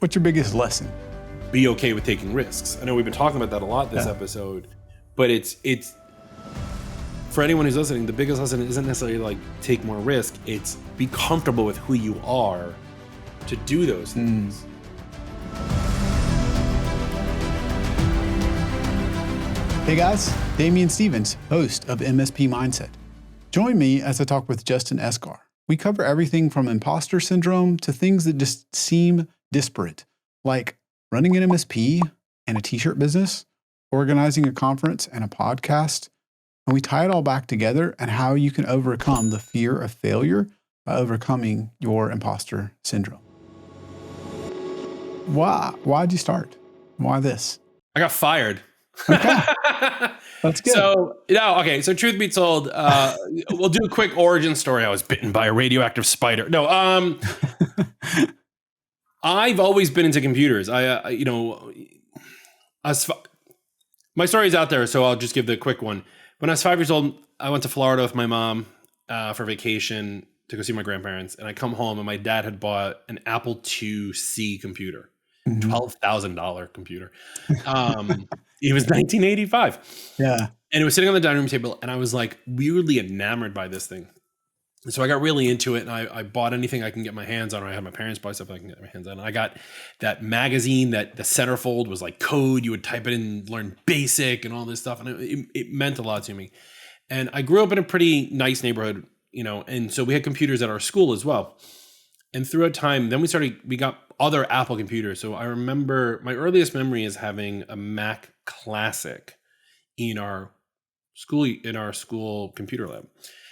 What's your biggest lesson? Be okay with taking risks. I know we've been talking about that a lot this episode, but it's for anyone who's listening, the biggest lesson isn't necessarily like take more risk. It's be comfortable with who you are to do those things. Hey guys, Damian Stevens, host of MSP Mindset. Join me as I talk with Justin Esgar. We cover everything from imposter syndrome to things that just seem disparate, like running an MSP and a t-shirt business, organizing a conference and a podcast. And we tie it all back together and how you can overcome the fear of failure by overcoming your imposter syndrome. Why'd you start? Why this? I got fired. Okay. That's good. So truth be told, we'll do a quick origin story. I was bitten by a radioactive spider. I've always been into computers. My story's out there, so I'll just give the quick one. When I was 5 years old, I went to Florida with my mom for vacation to go see my grandparents, and I come home and my dad had bought an Apple IIc computer, $12,000 computer. It was 1985. Yeah. And it was sitting on the dining room table, and I was like weirdly enamored by this thing. And so I got really into it, and I bought anything I can get my hands on, or I had my parents buy stuff I can get my hands on. And I got that magazine that the centerfold was like code. You would type it in, learn BASIC and all this stuff. And it meant a lot to me. And I grew up in a pretty nice neighborhood, and so we had computers at our school as well. And throughout time, then we got other Apple computers. So I remember my earliest memory is having a Mac Classic in our school computer lab.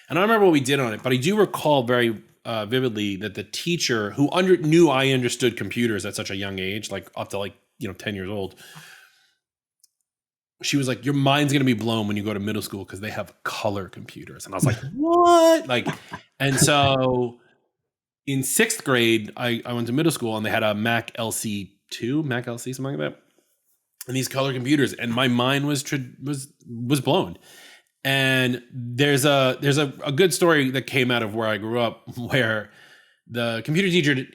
And I don't remember what we did on it, but I do recall very vividly that the teacher who knew I understood computers at such a young age, like up to 10 years old, she was like, your mind's going to be blown when you go to middle school because they have color computers. And I was like, what? And so in sixth grade, I went to middle school and they had a Mac LC2, Mac LC, something like that. And these color computers, and my mind was blown. And there's a good story that came out of where I grew up, where the computer teacher,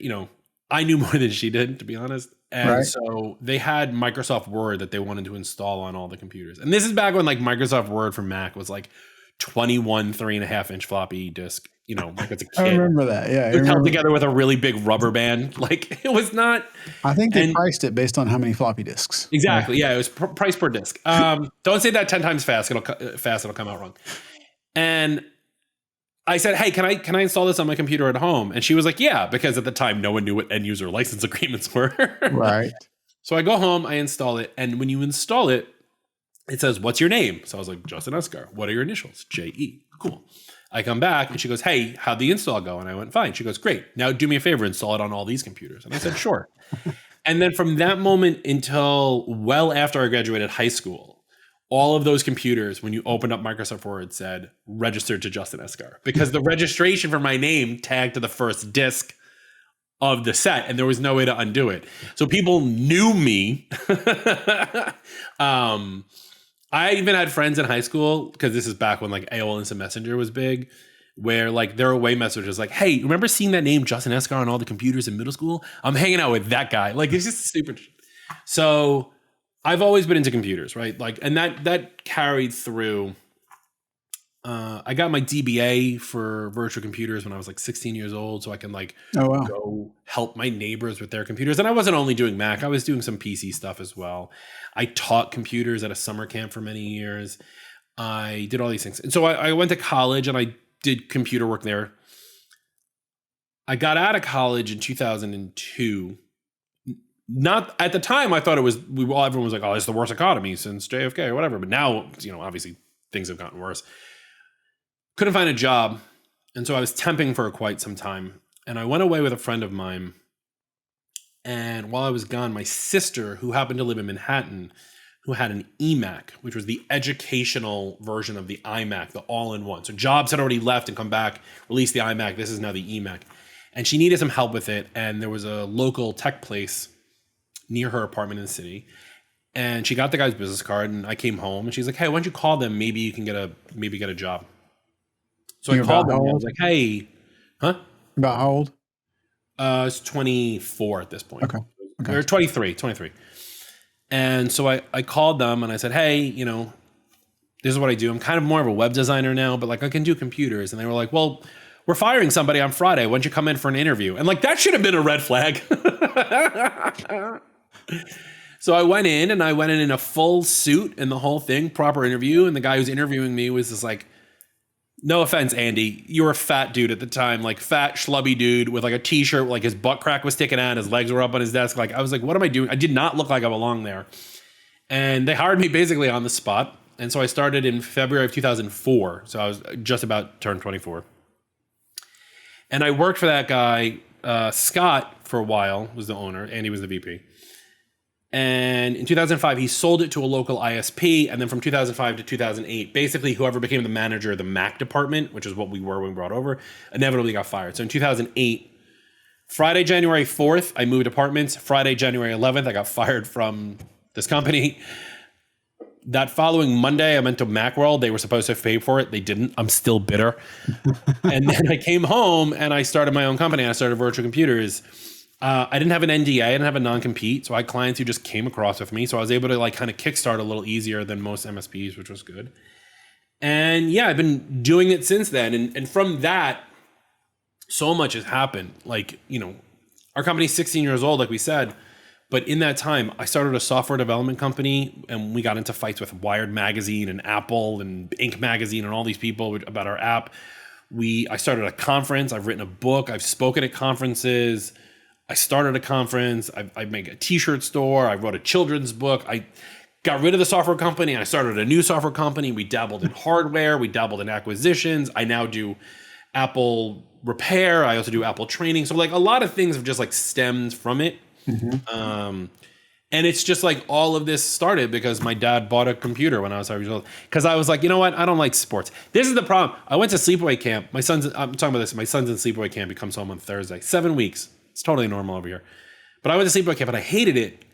I knew more than she did, to be honest. And so they had Microsoft Word that they wanted to install on all the computers. And this is back when Microsoft Word for Mac was 21 3.5-inch floppy disk. As a kid. I remember that. Yeah. It was held together with a really big rubber band. It was not. I think they priced it based on how many floppy disks. Exactly. Yeah. It was price per disk. Don't say that 10 times fast. It'll come out wrong. And I said, hey, can I install this on my computer at home? And she was like, yeah, because at the time, no one knew what end user license agreements were. Right. So I go home, I install it. And when you install it, it says, what's your name? So I was like, Justin Esgar. What are your initials? J.E. Cool. I come back and she goes, hey, how'd the install go? And I went, fine. She goes, great. Now do me a favor, install it on all these computers. And I said, sure. And then from that moment until well after I graduated high school, all of those computers, when you opened up Microsoft Word, said registered to Justin Esgar, because the registration for my name tagged to the first disk of the set, and there was no way to undo it. So people knew me. I even had friends in high school, because this is back when AOL Instant Messenger was big, where their away messages hey, remember seeing that name Justin Esgar on all the computers in middle school? I'm hanging out with that guy. It's just stupid. So I've always been into computers, right? And that carried through. I got my DBA for Virtua Computers when I was 16 years old, so I can go help my neighbors with their computers. And I wasn't only doing Mac, I was doing some PC stuff as well. I taught computers at a summer camp for many years. I did all these things. And so I went to college and I did computer work there. I got out of college in 2002. Not at the time, I thought it was, everyone was like, oh, it's the worst economy since JFK or whatever. But now, obviously things have gotten worse. Couldn't find a job. And so I was temping for quite some time. And I went away with a friend of mine. And while I was gone, my sister, who happened to live in Manhattan, who had an eMac, which was the educational version of the iMac, the all-in-one. So Jobs had already left and come back, released the iMac. This is now the eMac. And she needed some help with it. And there was a local tech place near her apartment in the city. And she got the guy's business card, and I came home and she's like, hey, why don't you call them? Maybe you can get a job. So I called them and I was like, hey, huh? About how old? I was 24 at this point. Okay. Okay. or 23. And so I called them and I said, hey, you know, this is what I do. I'm kind of more of a web designer now, but like I can do computers. And they were like, well, we're firing somebody on Friday. Why don't you come in for an interview? And like, that should have been a red flag. So I went in in a full suit and the whole thing, proper interview. And the guy who's interviewing me was just like, no offense, Andy, you were a fat dude at the time, like fat schlubby dude with like a t-shirt, like his butt crack was sticking out, his legs were up on his desk. Like I was like, what am I doing? I did not look like I belonged there. And they hired me basically on the spot. And so I started in February of 2004. So I was just about turned 24. And I worked for that guy, Scott, for a while, was the owner, and he was the VP. And in 2005, he sold it to a local ISP. And then from 2005 to 2008, basically whoever became the manager of the Mac department, which is what we were when we brought over, inevitably got fired. So in 2008, Friday, January 4th, I moved apartments. Friday, January 11th, I got fired from this company. That following Monday, I went to Macworld. They were supposed to pay for it. They didn't. I'm still bitter. And then I came home and I started my own company. I started Virtua Computers. I didn't have an NDA. I didn't have a non-compete. So I had clients who just came across with me. So I was able to like kind of kickstart a little easier than most MSPs, which was good. And yeah, I've been doing it since then. And from that, so much has happened. Like, you know, our company's 16 years old, like we said. But in that time, I started a software development company and we got into fights with Wired Magazine and Apple and Inc. Magazine and all these people about our app. I started a conference. I've written a book. I've spoken at conferences. I started a conference. I make a t-shirt store. I wrote a children's book. I got rid of the software company and I started a new software company. We dabbled in hardware. We dabbled in acquisitions. I now do Apple repair. I also do Apple training. So like a lot of things have just like stemmed from it. Mm-hmm. And it's just like all of this started because my dad bought a computer when I was 5 years old. Because I was like, you know what? I don't like sports. This is the problem. I went to sleepaway camp. I'm talking about this. My son's in sleepaway camp. He comes home on Thursday. 7 weeks. It's totally normal over here. But I went to sleepaway camp and I hated it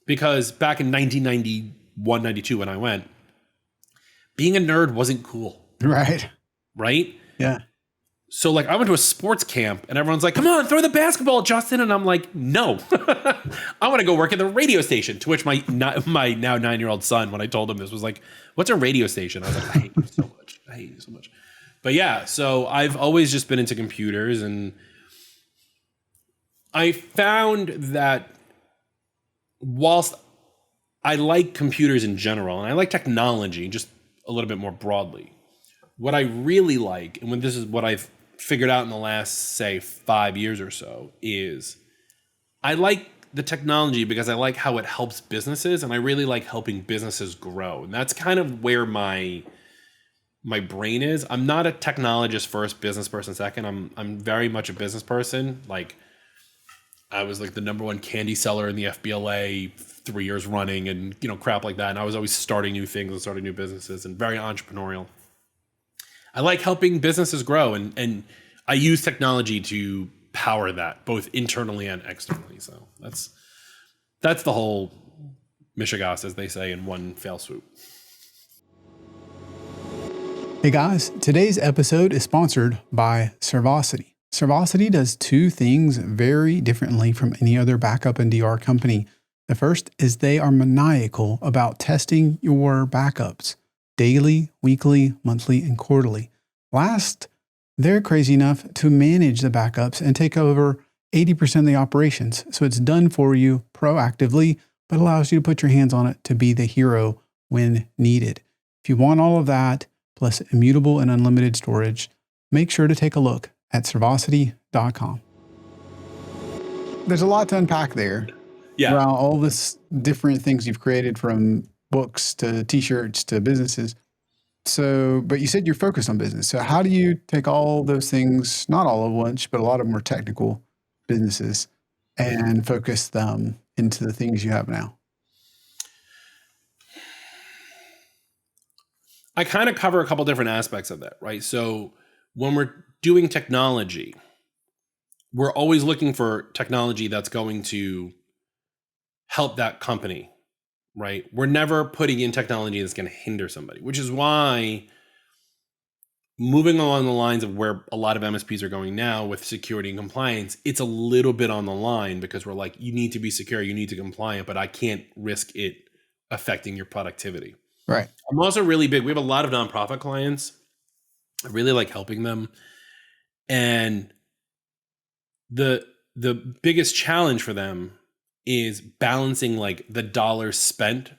because back in 1991, 92 when I went, being a nerd wasn't cool. Right. Right? Yeah. So like I went to a sports camp and everyone's like, come on, throw the basketball, Justin. And I'm like, no, I want to go work at the radio station. To which my now 9-year-old son, when I told him this, was like, what's a radio station? I was like, I hate you so much. I hate you so much. But yeah, so I've always just been into computers and I found that whilst I like computers in general and I like technology just a little bit more broadly, what I really like, and when this is what I've figured out in the last, say, 5 years or so, is I like the technology because I like how it helps businesses, and I really like helping businesses grow. And that's kind of where my brain is. I'm not a technologist first, business person second. I'm very much a business person. Like I was like the #1 candy seller in the FBLA 3 years running, and you know crap like that. And I was always starting new things and starting new businesses, and very entrepreneurial. I like helping businesses grow, and I use technology to power that, both internally and externally. So that's the whole mishigas, as they say, in one fell swoop. Hey guys, today's episode is sponsored by Servosity. Servosity does two things very differently from any other backup and DR company. The first is they are maniacal about testing your backups daily, weekly, monthly, and quarterly. Last, they're crazy enough to manage the backups and take over 80% of the operations. So it's done for you proactively, but allows you to put your hands on it to be the hero when needed. If you want all of that, plus immutable and unlimited storage, make sure to take a look at servosity.com. There's a lot to unpack there. Yeah. Around all this different things you've created, from books to t-shirts to businesses. So, but you said you're focused on business. So how do you take all those things, not all at once, but a lot of them are technical businesses, and focus them into the things you have now? I kind of cover a couple different aspects of that, right? So when we're doing technology, we're always looking for technology that's going to help that company, right? We're never putting in technology that's going to hinder somebody, which is why moving along the lines of where a lot of MSPs are going now with security and compliance, it's a little bit on the line because we're like, you need to be secure, you need to compliant, but I can't risk it affecting your productivity. Right. I'm also really big. We have a lot of nonprofit clients. I really like helping them. And the biggest challenge for them is balancing like the dollars spent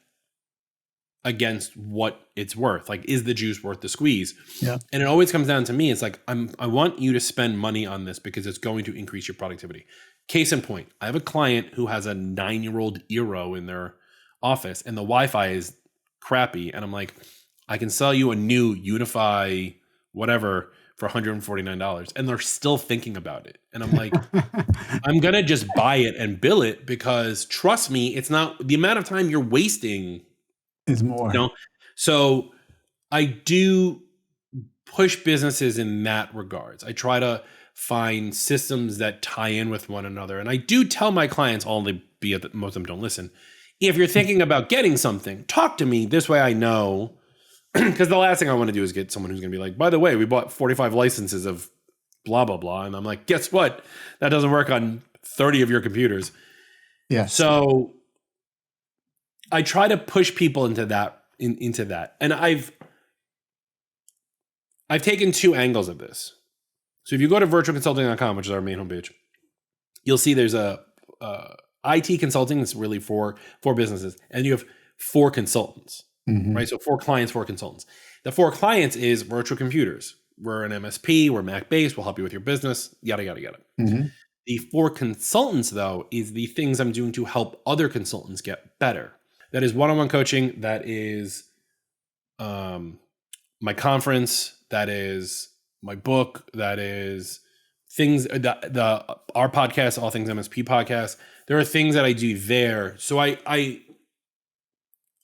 against what it's worth. Like, is the juice worth the squeeze? Yeah. And it always comes down to me. It's like, I want you to spend money on this because it's going to increase your productivity. Case in point, I have a client who has a 9-year-old Eero in their office and the Wi-Fi is crappy. And I'm like, I can sell you a new Unify whatever for $149. And they're still thinking about it. And I'm like, I'm going to just buy it and bill it because trust me, it's not the amount of time you're wasting is more. You know? So I do push businesses in that regards. I try to find systems that tie in with one another. And I do tell my clients, albeit that most of them don't listen, if you're thinking about getting something, talk to me. This way I know. Because the last thing I want to do is get someone who's going to be like, by the way, we bought 45 licenses of blah, blah, blah. And I'm like, guess what? That doesn't work on 30 of your computers. Yeah. So I try to push people into that, and I've taken 2 angles of this. So if you go to virtualconsulting.com, which is our main homepage, you'll see there's a IT consulting that's really for businesses, and you have 4 consultants, right? So 4 clients, 4 consultants. The 4 clients is Virtua Computers. We're an MSP, we're Mac-based, we'll help you with your business, yada, yada, yada. The 4 consultants, though, is the things I'm doing to help other consultants get better. That is one-on-one coaching. That is my conference. That is my book. That is things, our podcast, All Things MSP podcast. There are things that I do there. So I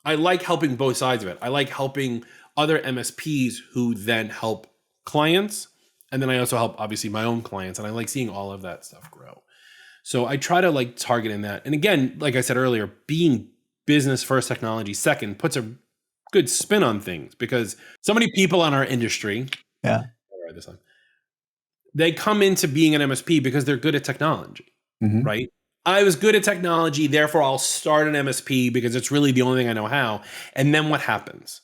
like helping both sides of it. I like helping other MSPs who then help clients. And then I also help, obviously, my own clients. And I like seeing all of that stuff grow. So I try to like target in that. And again, like I said earlier, being business first, technology second puts a good spin on things because so many people in our industry, they come into being an MSP because they're good at technology, right? I was good at technology, therefore I'll start an MSP because it's really the only thing I know how. And then what happens?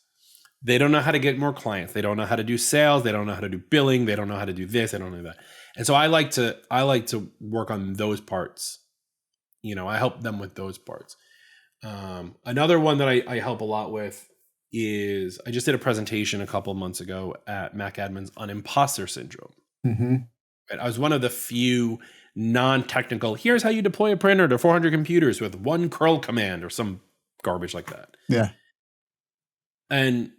They don't know how to get more clients. They don't know how to do sales. They don't know how to do billing. They don't know how to do this. They don't know that. And so I like to work on those parts. I help them with those parts. Another one that I help a lot with is I just did a presentation a couple of months ago at Mac Admins on imposter syndrome. Right? I was one of the few non-technical, here's how you deploy a printer to 400 computers with 1 curl command or some garbage like that. Yeah. And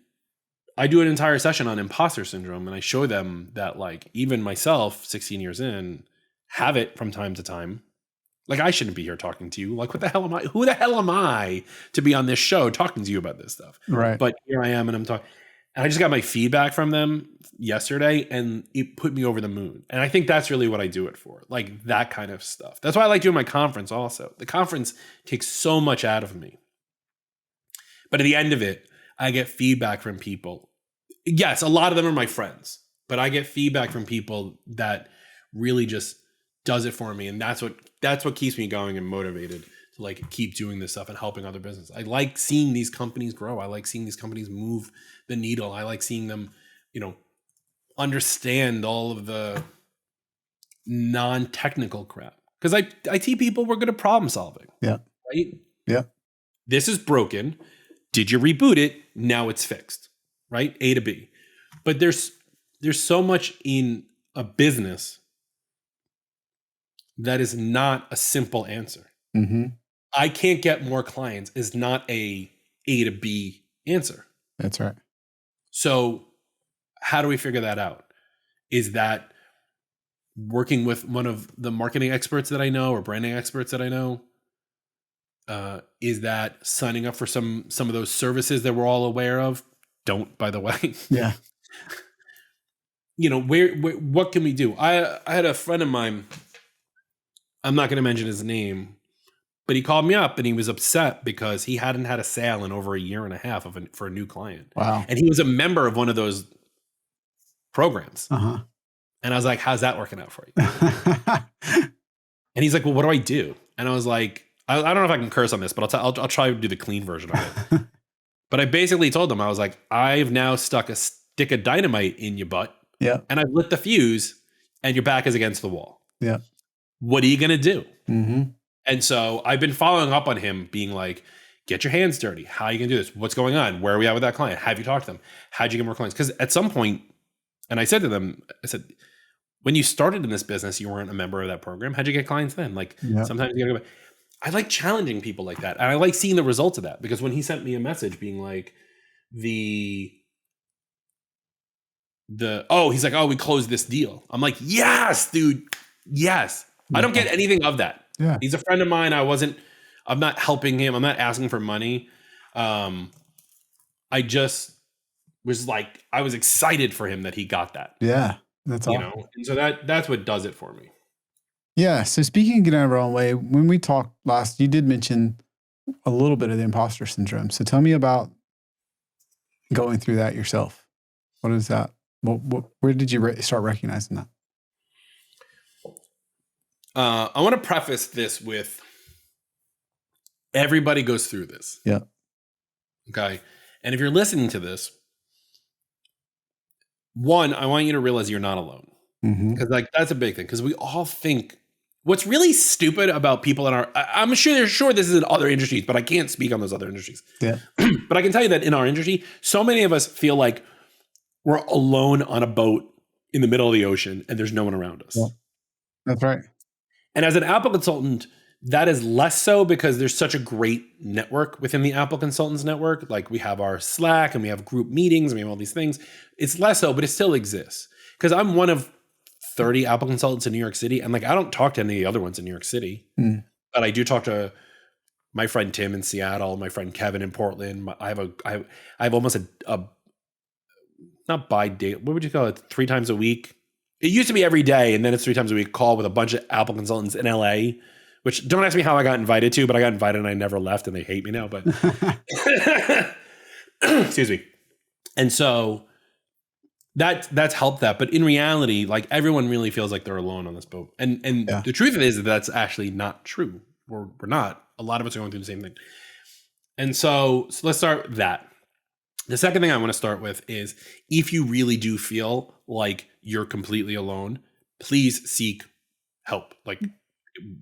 I do an entire session on imposter syndrome and I show them that like even myself, 16 years in, have it from time to time. Like, I shouldn't be here talking to you. Like, what the hell am I? Who the hell am I to be on this show talking to you about this stuff? Right. But here I am and I'm talking. And I just got my feedback from them yesterday and it put me over the moon. And I think that's really what I do it for. Like that kind of stuff. That's why I like doing my conference also. The conference takes so much out of me. But at the end of it, I get feedback from people. Yes, a lot of them are my friends. But I get feedback from people that really just does it for me. And that's what keeps me going and motivated to like keep doing this stuff and helping other businesses. I like seeing these companies grow. I like seeing these companies move the needle. I like seeing them, understand all of the non-technical crap. Because IT people, we're good at problem solving. Yeah. Right? Yeah. This is broken. Did you reboot it? Now it's fixed. Right? A to B. But there's so much in a business that is not a simple answer. I can't get more clients is not a to B answer. That's right. So how do we figure that out? Is that working with one of the marketing experts that I know or branding experts that I know? Is that signing up for some of those services that we're all aware of? Don't, by the way. Yeah. Where what can we do? I had a friend of mine, I'm not going to mention his name, but he called me up and he was upset because he hadn't had a sale in over a year and a half for a new client. Wow. And he was a member of one of those programs. Uh-huh. And I was like, how's that working out for you? And he's like, well, what do I do? And I was like, I don't know if I can curse on this, but I'll try to do the clean version of it. But I basically told him, I was like, I've now stuck a stick of dynamite in your butt. Yeah. And I've lit the fuse and your back is against the wall. Yeah. What are you going to do? Mm-hmm. And so I've been following up on him being like, get your hands dirty. How are you going to do this? What's going on? Where are we at with that client? Have you talked to them? How'd you get more clients? Because at some point, and I said to them, I said, when you started in this business, you weren't a member of that program. How'd you get clients then? Like sometimes you gotta go back. I like challenging people like that. And I like seeing the results of that, because when he sent me a message being like he's like, oh, we closed this deal. I'm like, yes, dude. Yes. I don't get anything of that. Yeah. He's a friend of mine. I'm not helping him. I'm not asking for money. I just was like, I was excited for him that he got that. Yeah. That's awesome. And so that's what does it for me. Yeah. So speaking of getting out of our own way, when we talked last, you did mention a little bit of the imposter syndrome. So tell me about going through that yourself. What is that? Where did you start recognizing that? I want to preface this with everybody goes through this. Yeah. Okay. And if you're listening to this, one, I want you to realize you're not alone. Because like that's a big thing. Because we all think what's really stupid about people in I'm sure this is in other industries, but I can't speak on those other industries. Yeah. But I can tell you that in our industry, so many of us feel like we're alone on a boat in the middle of the ocean and there's no one around us. Yeah. That's right. And as an Apple consultant, that is less so because there's such a great network within the Apple Consultants Network. Like we have our Slack and we have group meetings and we have all these things. It's less so, but it still exists. Because I'm one of 30 Apple consultants in New York City. And like, I don't talk to any of the other ones in New York City, but I do talk to my friend Tim in Seattle, my friend Kevin in Portland. I have almost a not by date. What would you call it? 3 times a week. It used to be every day. And then it's 3 times a week call with a bunch of Apple consultants in LA, which don't ask me how I got invited to, but I got invited and I never left and they hate me now, but excuse me. And so that's helped that. But in reality, like everyone really feels like they're alone on this boat. And the truth is that that's actually not true. We're not. A lot of us are going through the same thing. And so let's start with that. The second thing I want to start with is if you really do feel like you're completely alone, please seek help. Like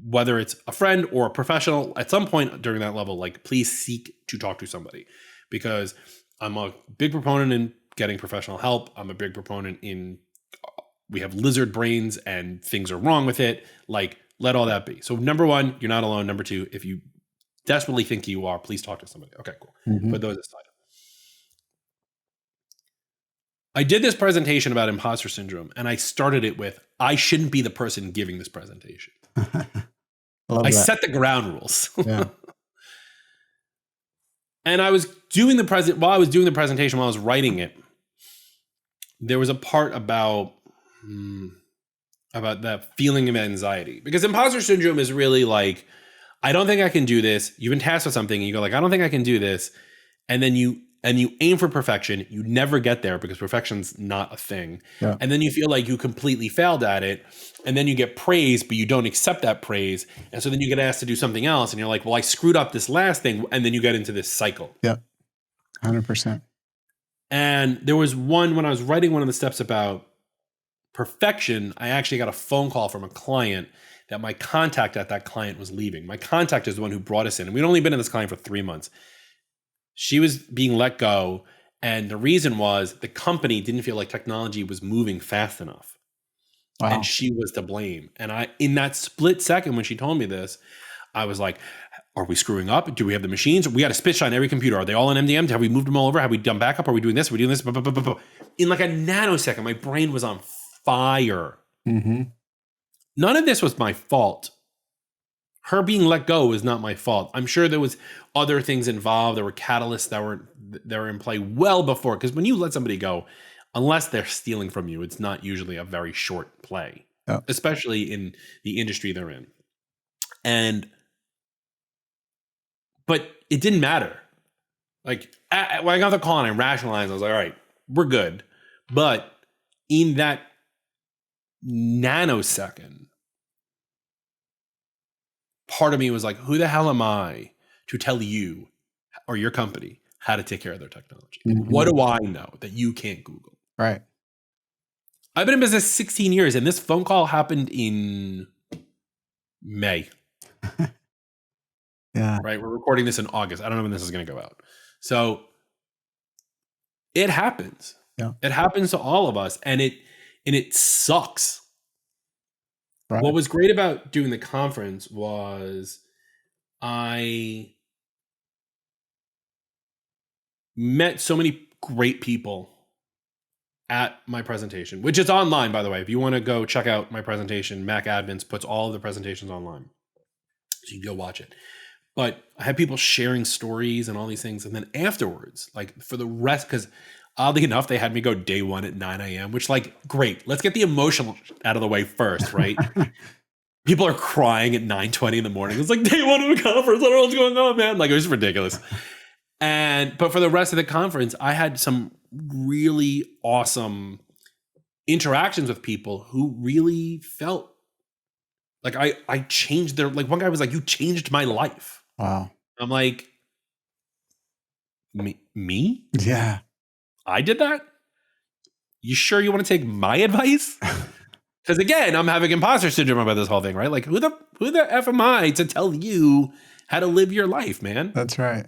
whether it's a friend or a professional, at some point during that level, like please seek to talk to somebody, because I'm a big proponent in getting professional help. I'm a big proponent in we have lizard brains and things are wrong with it. Like let all that be. So number 1, you're not alone. Number 2, if you desperately think you are, please talk to somebody. Okay, cool. Put those aside. I did this presentation about imposter syndrome and I started it with, I shouldn't be the person giving this presentation. I set the ground rules. Yeah. And I was doing while I was doing the presentation, while I was writing it, there was a part about that feeling of anxiety, because imposter syndrome is really like, I don't think I can do this. You've been tasked with something and you go like, I don't think I can do this. And then you aim for perfection. You never get there because perfection's not a thing. Yeah. And then you feel like you completely failed at it. And then you get praise, but you don't accept that praise. And so then you get asked to do something else. And you're like, well, I screwed up this last thing. And then you get into this cycle. Yeah. 100%. And there was one, when I was writing one of the steps about perfection, I actually got a phone call from a client that my contact at that client was leaving. My contact is the one who brought us in. And we'd only been in this client for 3 months. She was being let go. And the reason was the company didn't feel like technology was moving fast enough. Wow. And she was to blame. And in that split second, when she told me this, I was like, are we screwing up? Do we have the machines? We got to spit shine every computer. Are they all in MDM? Have we moved them all over? Have we done backup? Are we doing this? Are we doing this? In like a nanosecond, my brain was on fire. None of this was my fault. Her being let go was not my fault. I'm sure there was other things involved. There were catalysts that were in play well before. Because when you let somebody go, unless they're stealing from you, it's not usually a very short play, especially in the industry they're in. But it didn't matter. Like when I got the call and I rationalized, I was like, all right, we're good. But in that nanosecond, part of me was like, who the hell am I to tell you or your company how to take care of their technology? Mhm. What do I know that you can't Google? Right. I've been in business 16 years, and this phone call happened in May. Yeah. Right? We're recording this in August. I don't know when this is going to go out. So it happens. Yeah. It happens to all of us, and it sucks. Right. What was great about doing the conference was I met so many great people at my presentation, which is online, by the way. If you want to go check out my presentation, Mac Admins puts all of the presentations online. So you can go watch it. But I had people sharing stories and all these things. And then afterwards, like for the rest, because oddly enough, they had me go day one at 9 a.m., which like, great. Let's get the emotional out of the way first, right? People are crying at 9:20 in the morning. It's like day one of a conference. I don't know what's going on, man. Like, it was ridiculous. But for the rest of the conference, I had some really awesome interactions with people who really felt like I changed their, like one guy was like, you changed my life. Wow. I'm like, me? Yeah. I did that? You sure you want to take my advice? Because again, I'm having imposter syndrome about this whole thing, right? Like, who the F am I to tell you how to live your life, man? That's right.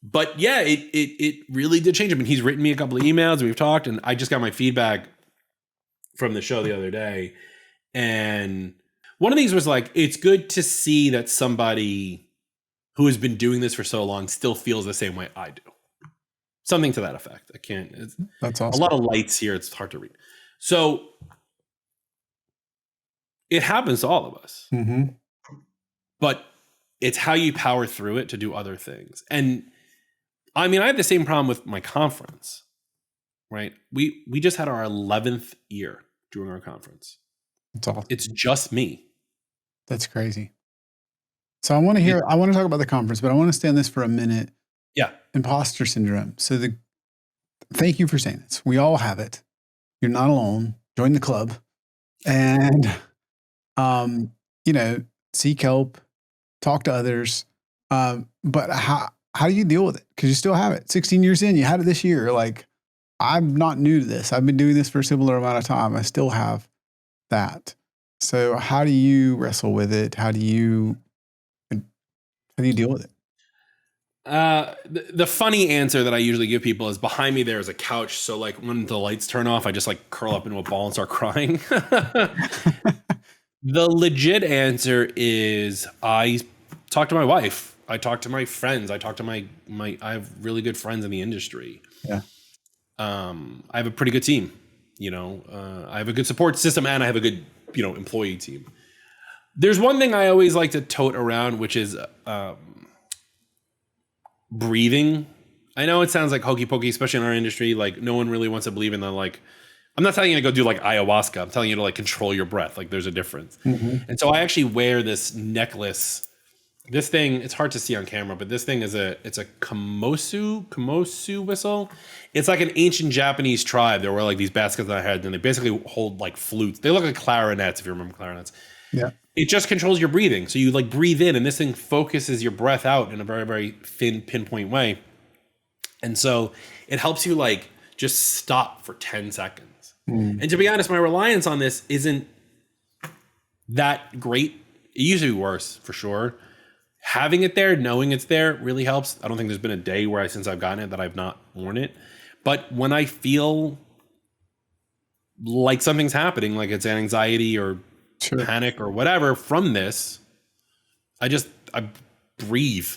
But yeah, it really did change him. And he's written me a couple of emails, and we've talked, and I just got my feedback from the show the other day. And one of these was like, it's good to see that somebody who has been doing this for so long still feels the same way I do. Something to that effect. That's awesome. A lot of lights here. It's hard to read. So it happens to all of us. Mm-hmm. But it's how you power through it to do other things. And I mean, I had the same problem with my conference, right? We just had our 11th year doing our conference. That's awesome. It's just me. That's crazy. So I want to talk about the conference, but I want to stay on this for a minute. Yeah. Imposter syndrome. So thank you for saying this. We all have it. You're not alone. Join the club and, seek help, talk to others. But how do you deal with it? Because you still have it. 16 years in, you had it this year. Like, I'm not new to this. I've been doing this for a similar amount of time. I still have that. So how do you wrestle with it? How do you deal with it? The funny answer that I usually give people is behind me there is a couch. So like when the lights turn off, I just like curl up into a ball and start crying. The legit answer is I talk to my wife. I talk to my friends. I talk to I have really good friends in the industry. Yeah. I have a pretty good team. I have a good support system, and I have a good, employee team. There's one thing I always like to tote around, which is breathing. I know it sounds like hokey pokey, especially in our industry. Like, no one really wants to believe in the, like, I'm not telling you to go do like ayahuasca. I'm telling you to like control your breath. Like, there's a difference. Mm-hmm. And so I actually wear this necklace. This thing, it's hard to see on camera, but this thing is it's a kamosu whistle. It's like an ancient Japanese tribe. They wear like these baskets on their head, and they basically hold like flutes. They look like clarinets, if you remember clarinets. Yeah. It just controls your breathing. So you like breathe in, and this thing focuses your breath out in a very, very thin pinpoint way. And so it helps you like just stop for 10 seconds. And to be honest, my reliance on this isn't that great. It used to be worse, for sure. Having it there, knowing it's there, really helps. I don't think there's been a day since I've gotten it that I've not worn it. But when I feel like something's happening, like it's an anxiety or panic or whatever from this, I breathe.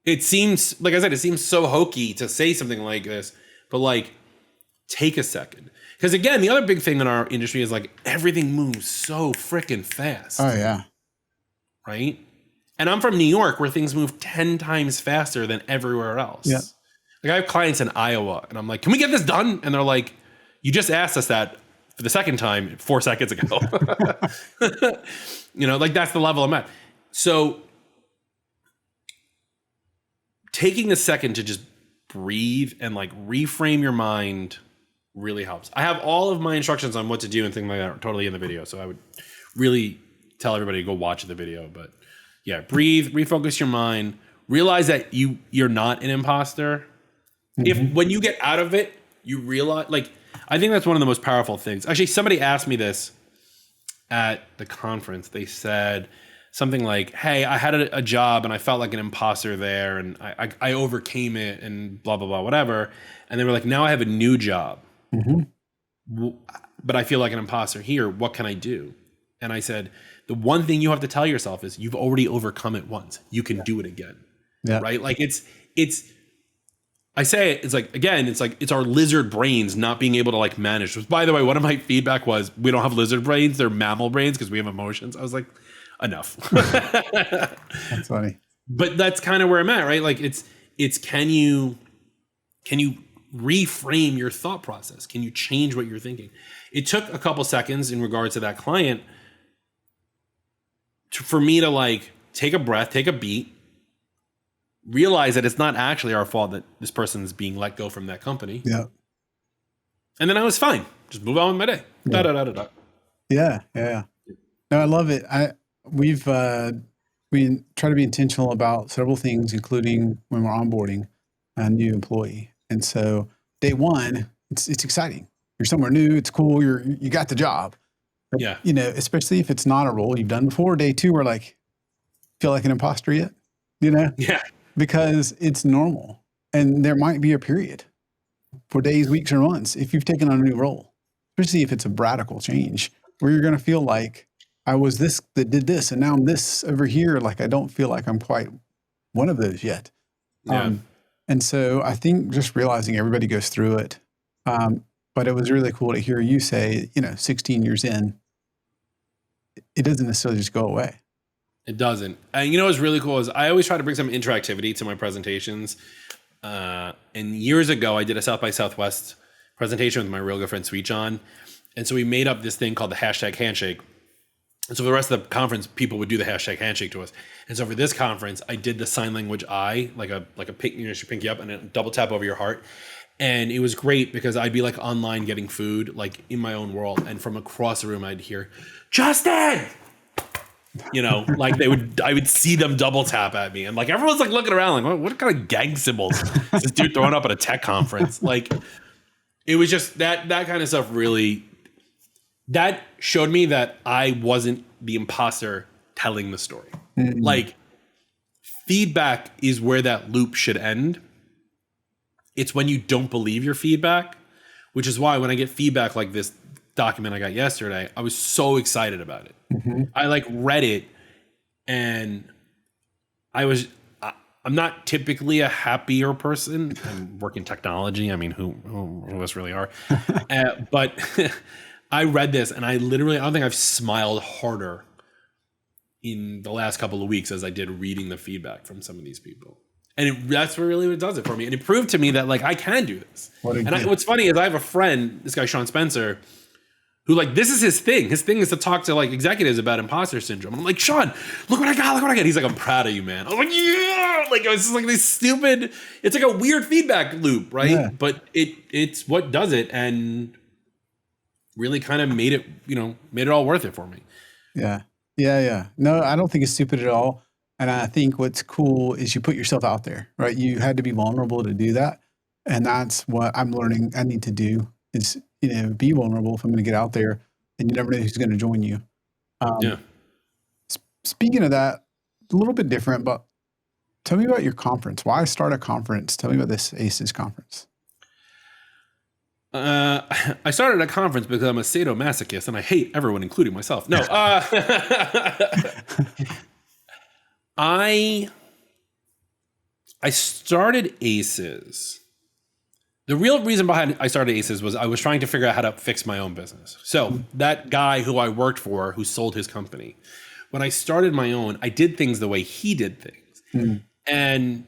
It seems, like I said, it seems so hokey to say something like this, but like, take a second. Because again, the other big thing in our industry is like everything moves so freaking fast. Oh yeah. Right? And I'm from New York, where things move 10 times faster than everywhere else. Yeah. Like, I have clients in Iowa, and I'm like, can we get this done? And they're like, you just asked us that for the second time 4 seconds ago. Like, that's the level I'm at. So taking a second to just breathe and like reframe your mind, really helps. I have all of my instructions on what to do and things like that totally in the video. So I would really tell everybody to go watch the video. But yeah, breathe, refocus your mind, realize that you're not an imposter. If when you get out of it, you realize, like, I think that's one of the most powerful things. Actually, somebody asked me this at the conference. They said something like, hey, I had a job and I felt like an imposter there and I overcame it and blah, blah, blah, whatever. And they were like, now I have a new job, but I feel like an imposter here. What can I do? And I said, the one thing you have to tell yourself is you've already overcome it once. You can do it again. Yeah. Right? Like I say it's like, again, it's our lizard brains not being able to like manage. Which, by the way, one of my feedback was we don't have lizard brains, they're mammal brains because we have emotions. I was like, enough. That's funny. But that's kind of where I'm at, right? Like it's can you reframe your thought process? Can you change what you're thinking? It took a couple seconds in regards to that client for me to like take a breath, take a beat, realize that it's not actually our fault that this person's being let go from that company. Yeah. And then I was fine. Just move on with my day. Yeah. Da. Yeah. No, I love it. We try to be intentional about several things, including when we're onboarding a new employee. And so day one, it's exciting. You're somewhere new. It's cool. You got the job. But, yeah. You know, especially if it's not a role you've done before. Day two, we're like, feel like an imposter yet? You know? Yeah. Because it's normal. And there might be a period for days, weeks, or months if you've taken on a new role, especially if it's a radical change where you're going to feel like I was this that did this and now I'm this over here. Like I don't feel like I'm quite one of those yet. Yeah. And so I think just realizing everybody goes through it. But it was really cool to hear you say, 16 years in, it doesn't necessarily just go away. It doesn't. And what's really cool is I always try to bring some interactivity to my presentations. And years ago, I did a South by Southwest presentation with my real good friend, Sweet John. And so we made up this thing called the hashtag handshake. And so for the rest of the conference, people would do the hashtag handshake to us. And so for this conference, I did the sign language eye, like a pink, your pinky up and a double tap over your heart. And it was great because I'd be like online getting food, like in my own world. And from across the room, I'd hear, Justin! Like I would see them double tap at me. And like, everyone's like looking around like, what kind of gang symbols is this dude throwing up at a tech conference? Like, it was just that kind of stuff really, that showed me that I wasn't the imposter telling the story. Mm-hmm. Like, feedback is where that loop should end. It's when you don't believe your feedback, which is why when I get feedback like this document I got yesterday, I was so excited about it. Mm-hmm. I like read it and I'm not typically a happier person. I'm working technology. I mean, who of us really are? But I read this and I don't think I've smiled harder in the last couple of weeks as I did reading the feedback from some of these people. And that's really what does it for me. And it proved to me that like I can do this. What's funny is I have a friend, this guy Sean Spencer, who like this is his thing. His thing is to talk to like executives about imposter syndrome. I'm like, Sean, look what I got. He's like, I'm proud of you, man. I'm like, yeah. Like it's just like this stupid. It's like a weird feedback loop, right? Yeah. But it's what does it, and really kind of made it all worth it for me. Yeah. No, I don't think it's stupid at all. And I think what's cool is you put yourself out there, right? You had to be vulnerable to do that. And that's what I'm learning I need to do is, be vulnerable if I'm going to get out there, and you never know who's going to join you. Yeah. Speaking of that, a little bit different, but tell me about your conference. Why start a conference? Tell me about this ACES conference. I started a conference because I'm a sadomasochist and I hate everyone, including myself. No, I started ACES. The real reason behind I started ACES was I was trying to figure out how to fix my own business. So that guy who I worked for, who sold his company, when I started my own, I did things the way he did things. And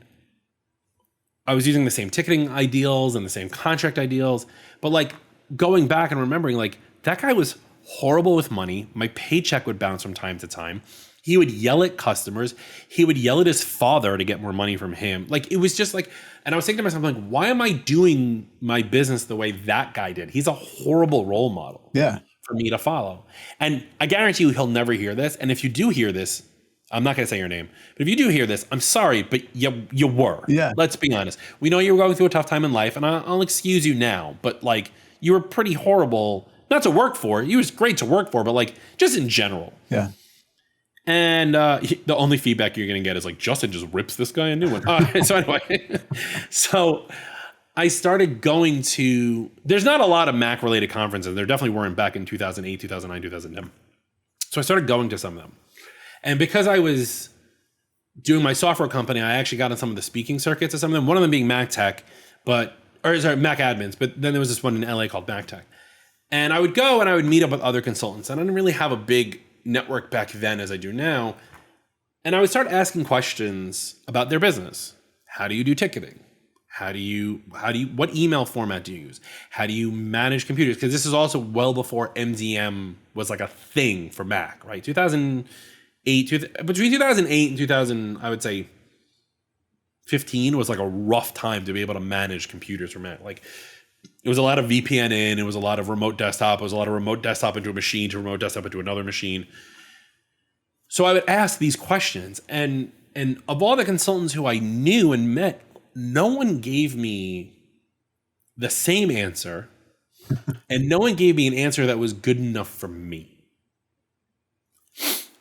I was using the same ticketing ideals and the same contract ideals. But like going back and remembering, like that guy was horrible with money. My paycheck would bounce from time to time. He would yell at customers. He would yell at his father to get more money from him. Like, it was just like, and I was thinking to myself, like, why am I doing my business the way that guy did? He's a horrible role model for me to follow. And I guarantee you he'll never hear this. And if you do hear this, I'm not going to say your name, but if you do hear this, I'm sorry, but you were. Yeah. Let's be honest. We know you were going through a tough time in life, and I'll excuse you now, but like, you were pretty horrible, not to work for. He was great to work for, but like, just in general. Yeah. And the only feedback you're going to get is like, Justin just rips this guy a new one. So anyway, so I started going to, there's not a lot of Mac related conferences. There definitely weren't back in 2008, 2009, 2010. So I started going to some of them. And because I was doing my software company, I actually got on some of the speaking circuits of some of them, one of them being Mac Tech, Mac Admins, but then there was this one in LA called Mac Tech. And I would go and I would meet up with other consultants. I didn't really have a big network back then as I do now. And I would start asking questions about their business. How do you do ticketing? What email format do you use? How do you manage computers? Because this is also well before MDM was like a thing for Mac, right? Between 2008 and 2000, I would say 15 was like a rough time to be able to manage computers for Mac. Like, it was a lot of VPN in, it was a lot of remote desktop, it was a lot of remote desktop into a machine to remote desktop into another machine. So I would ask these questions, and of all the consultants who I knew and met, no one gave me the same answer, and no one gave me an answer that was good enough for me.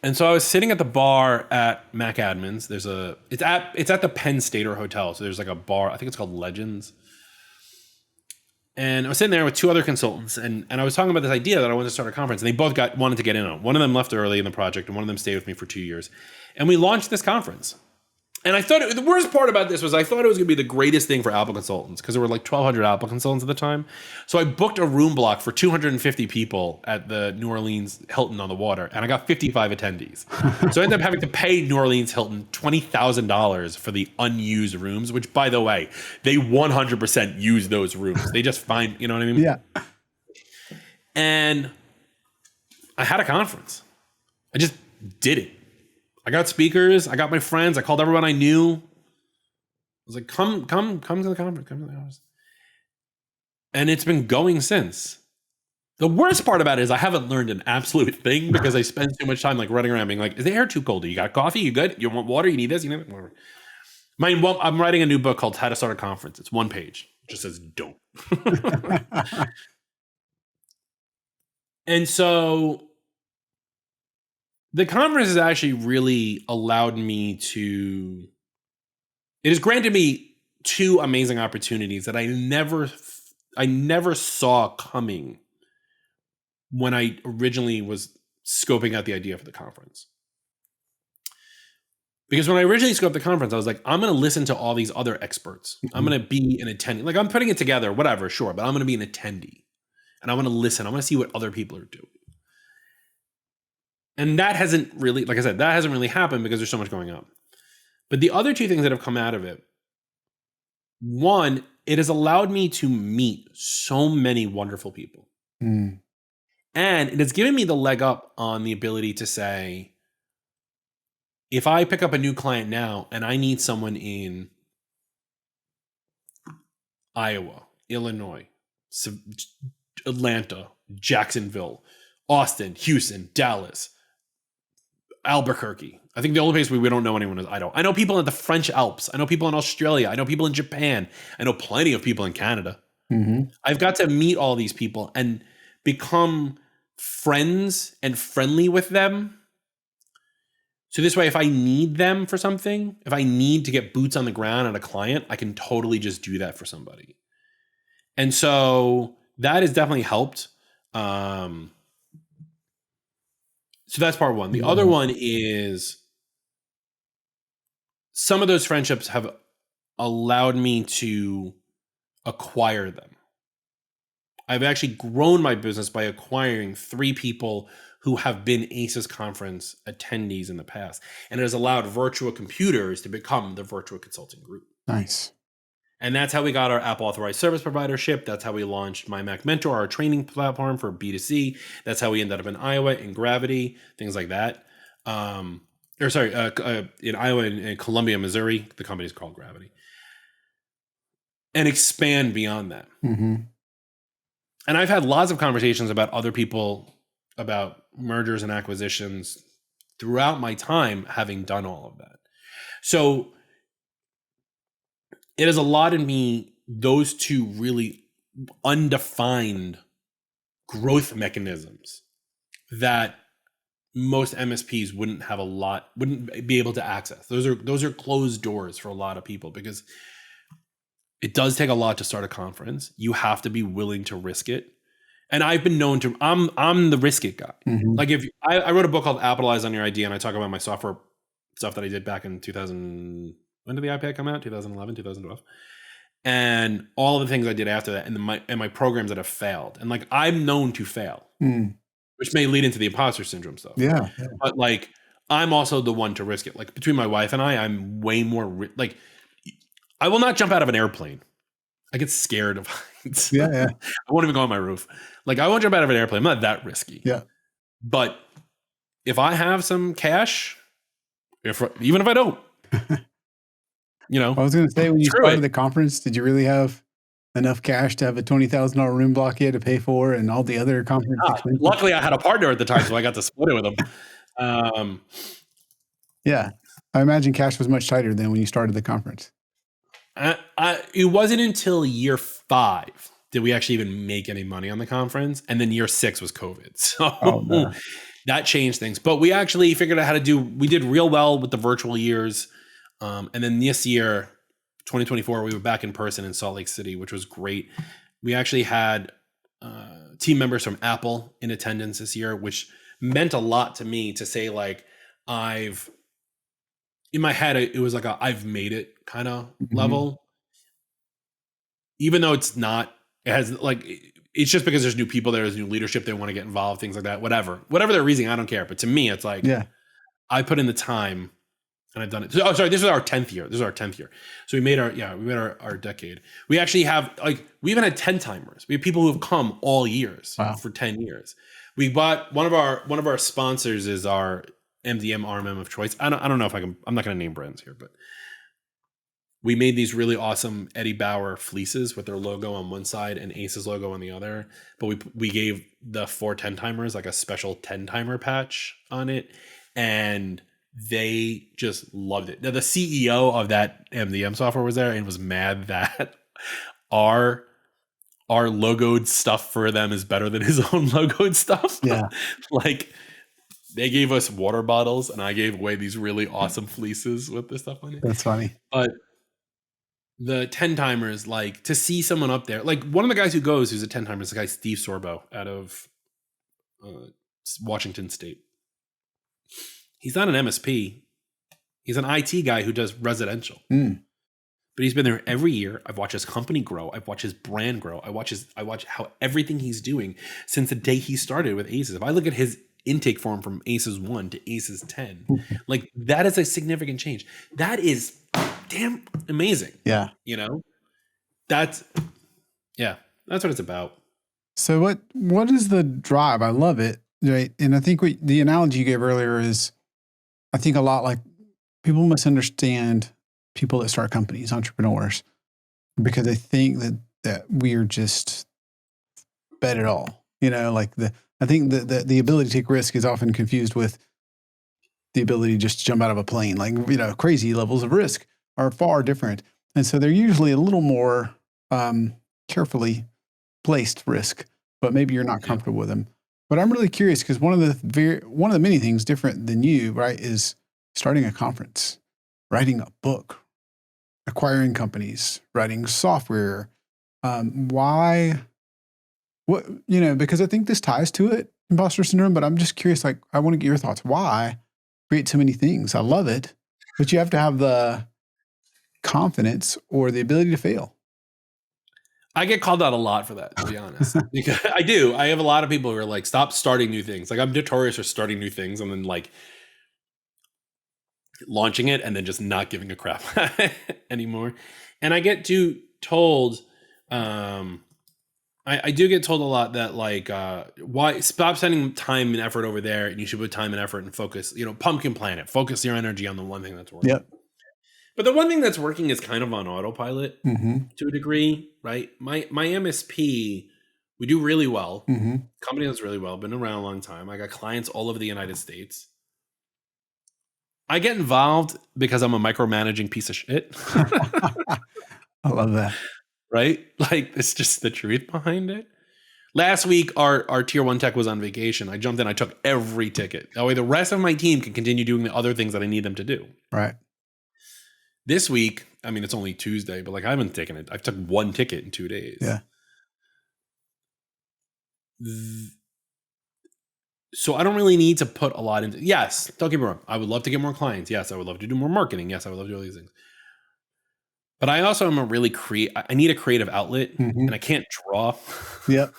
And so I was sitting at the bar at Mac Admins. It's at the Penn Stater Hotel. So there's like a bar, I think it's called Legends. And I was sitting there with two other consultants, and I was talking about this idea that I wanted to start a conference, and they both wanted to get in on it. One of them left early in the project, and one of them stayed with me for 2 years. And we launched this conference. And I thought the worst part about this was I thought it was going to be the greatest thing for Apple consultants, because there were like 1,200 Apple consultants at the time. So I booked a room block for 250 people at the New Orleans Hilton on the water, and I got 55 attendees. So I ended up having to pay New Orleans Hilton $20,000 for the unused rooms, which, by the way, they 100% use those rooms. They just find, you know what I mean? Yeah. And I had a conference. I just did it. I got speakers. I got my friends. I called everyone I knew. I was like, come to the conference. Come to the conference. And it's been going since. The worst part about it is I haven't learned an absolute thing because I spend too much time like running around being like, is the air too cold? You got coffee? You good? You want water? You need this? You need that? Whatever. I'm writing a new book called How to Start a Conference. It's one page. It just says don't. And so the conference has actually really allowed me to, it has granted me two amazing opportunities that I never saw coming when I originally was scoping out the idea for the conference. Because when I originally scoped the conference, I was like, I'm going to listen to all these other experts. I'm going to be an attendee. Like, I'm putting it together, whatever, sure, but I'm going to be an attendee. And I want to listen. I want to see what other people are doing. And that hasn't really, like I said, that hasn't really happened because there's so much going on. But the other two things that have come out of it, one, it has allowed me to meet so many wonderful people. Mm. And it has given me the leg up on the ability to say, if I pick up a new client now and I need someone in Iowa, Illinois, Atlanta, Jacksonville, Austin, Houston, Dallas, Albuquerque. I think the only place we don't know anyone is Idaho. I know people in the French Alps. I know people in Australia. I know people in Japan. I know plenty of people in Canada. Mm-hmm. I've got to meet all these people and become friends and friendly with them. So this way, if I need them for something, if I need to get boots on the ground at a client, I can totally just do that for somebody. And so that has definitely helped. So that's part one. The other one is some of those friendships have allowed me to acquire them. I've actually grown my business by acquiring 3 people who have been ACES conference attendees in the past. And it has allowed Virtua Computers to become the Virtua Consulting Group. Nice. And that's how we got our Apple Authorized Service Providership. That's how we launched My Mac Mentor, our training platform for B2C. That's how we ended up in Iowa, in Gravity, things like that. in Iowa and Columbia, Missouri. The company's called Gravity, and expand beyond that. Mm-hmm. And I've had lots of conversations about other people, about mergers and acquisitions throughout my time having done all of that. So it is a lot in me, those two really undefined growth mechanisms that most MSPs wouldn't be able to access. Those are closed doors for a lot of people because it does take a lot to start a conference. You have to be willing to risk it. And I've been known to, I'm the risk it guy. Mm-hmm. Like if I wrote a book called Capitalize on Your Idea, and I talk about my software stuff that I did back in 2000. When did the iPad come out? 2011, 2012. And all of the things I did after that, and my programs that have failed. And like I'm known to fail, which may lead into the imposter syndrome stuff. Yeah. But like I'm also the one to risk it. Like between my wife and I'm way more like I will not jump out of an airplane. I get scared of heights. Yeah. I won't even go on my roof. Like I won't jump out of an airplane. I'm not that risky. Yeah. But if I have some cash, even if I don't, I was going to say, when you started the conference, did you really have enough cash to have a $20,000 room block you had to pay for and all the other conference expenses? Luckily, I had a partner at the time, so I got to split it with him. Yeah. I imagine cash was much tighter than when you started the conference. It wasn't until year 5 did we actually even make any money on the conference. And then year 6 was COVID. So that changed things. But we actually figured out we did real well with the virtual years. And then this year, 2024, we were back in person in Salt Lake City, which was great. We actually had team members from Apple in attendance this year, which meant a lot to me to say, like, in my head, it was like I've made it kind of level. Even though it's not, it's just because there's new people there's new leadership, they want to get involved, things like that, whatever their reason, I don't care. But to me, it's like, I put in the time and I've done it. Oh, sorry, this is our 10th year. So we made our decade. We actually have, we even had 10 timers. We have people who have come all years for 10 years. We bought one of our sponsors is our MDM RMM of choice. I don't know if I'm not going to name brands here, but we made these really awesome Eddie Bauer fleeces with their logo on one side and Ace's logo on the other. But we gave the 4 10 timers like a special 10 timer patch on it, and they just loved it. Now, the CEO of that MDM software was there and was mad that our logoed stuff for them is better than his own logoed stuff. Yeah. Like, they gave us water bottles and I gave away these really awesome fleeces with this stuff on it. That's funny. But the 10 timers, like, to see someone up there, like one of the guys who's a 10 timer is the guy Steve Sorbo out of Washington State. He's not an MSP. He's an IT guy who does residential. But he's been there every year. I've watched his company grow. I've watched his brand grow. I watch how everything he's doing since the day he started with Aces. If I look at his intake form from Aces 1 to Aces 10, like, that is a significant change. That is damn amazing. Yeah. That's what it's about. So what is the drive? I love it. Right. And I think the analogy you gave earlier is, I think a lot like people misunderstand people that start companies, entrepreneurs, because they think that we are just bet it all. I think the ability to take risk is often confused with the ability to just jump out of a plane. Like, crazy levels of risk are far different. And so they're usually a little more carefully placed risk, but maybe you're not comfortable with them. But I'm really curious because one of the many things different than you, right, is starting a conference, writing a book, acquiring companies, writing software. Why? What, because I think this ties to it, imposter syndrome, but I'm just curious, like, I want to get your thoughts. Why create so many things? I love it, but you have to have the confidence or the ability to fail. I get called out a lot for that, to be honest. Because I do. I have a lot of people who are like, stop starting new things. Like, I'm notorious for starting new things and then like launching it and then just not giving a crap anymore. And I get told, I do get told a lot that like why stop spending time and effort over there, and you should put time and effort and focus. Pumpkin Planet. Focus your energy on the one thing that's working. Yep. But the one thing that's working is kind of on autopilot Mm-hmm. to a degree, right? My MSP, we do really well. Mm-hmm. Company does really well. Been around a long time. I got clients all over the United States. I get involved because I'm a micromanaging piece of shit. I love that. Right? Like, it's just the truth behind it. Last week, our tier 1 tech was on vacation. I jumped in. I took every ticket. That way the rest of my team can continue doing the other things that I need them to do. Right. This week, I mean, it's only Tuesday, but like I haven't taken it. I've took one ticket in 2 days. Yeah. So I don't really need to put a lot into. Yes, don't get me wrong. I would love to get more clients. Yes, I would love to do more marketing. Yes, I would love to do all these things. But I also am I need a creative outlet, and I can't draw. Yep.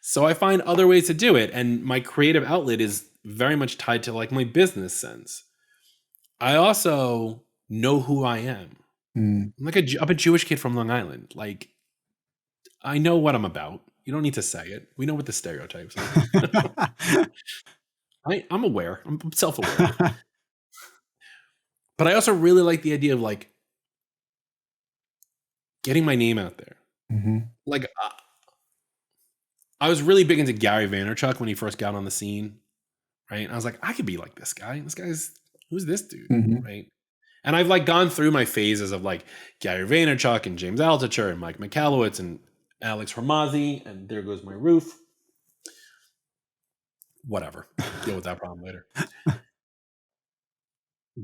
So I find other ways to do it. And my creative outlet is very much tied to like my business sense. I also know who I am. I'm a Jewish kid from Long Island. Like, I know what I'm about. You don't need to say it. We know what the stereotypes are. I'm aware. I'm self-aware. But I also really like the idea of like getting my name out there. Like, I was really big into Gary Vaynerchuk when he first got on the scene, right? And I was like, I could be like this guy. Who's this dude, right? And I've like gone through my phases of like Gary Vaynerchuk and James Altucher and Mike Michalowicz and Alex Hormozzi and There Goes My Roof. Whatever. Deal with that problem later.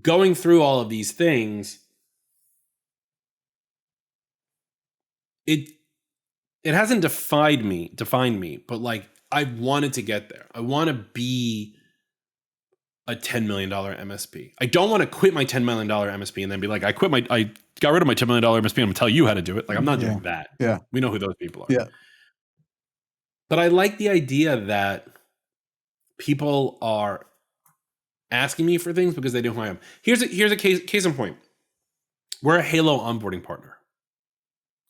Going through all of these things, it hasn't defined me, but like I wanted to get there. I want to be a $10 million MSP. I don't want to quit my $10 million MSP and then be like, I got rid of my $10 million MSP. I'm gonna tell you how to do it. Like, I'm not doing that. Yeah. We know who those people are. Yeah. But I like the idea that people are asking me for things because they know who I am. Here's a case in point. We're a Halo onboarding partner.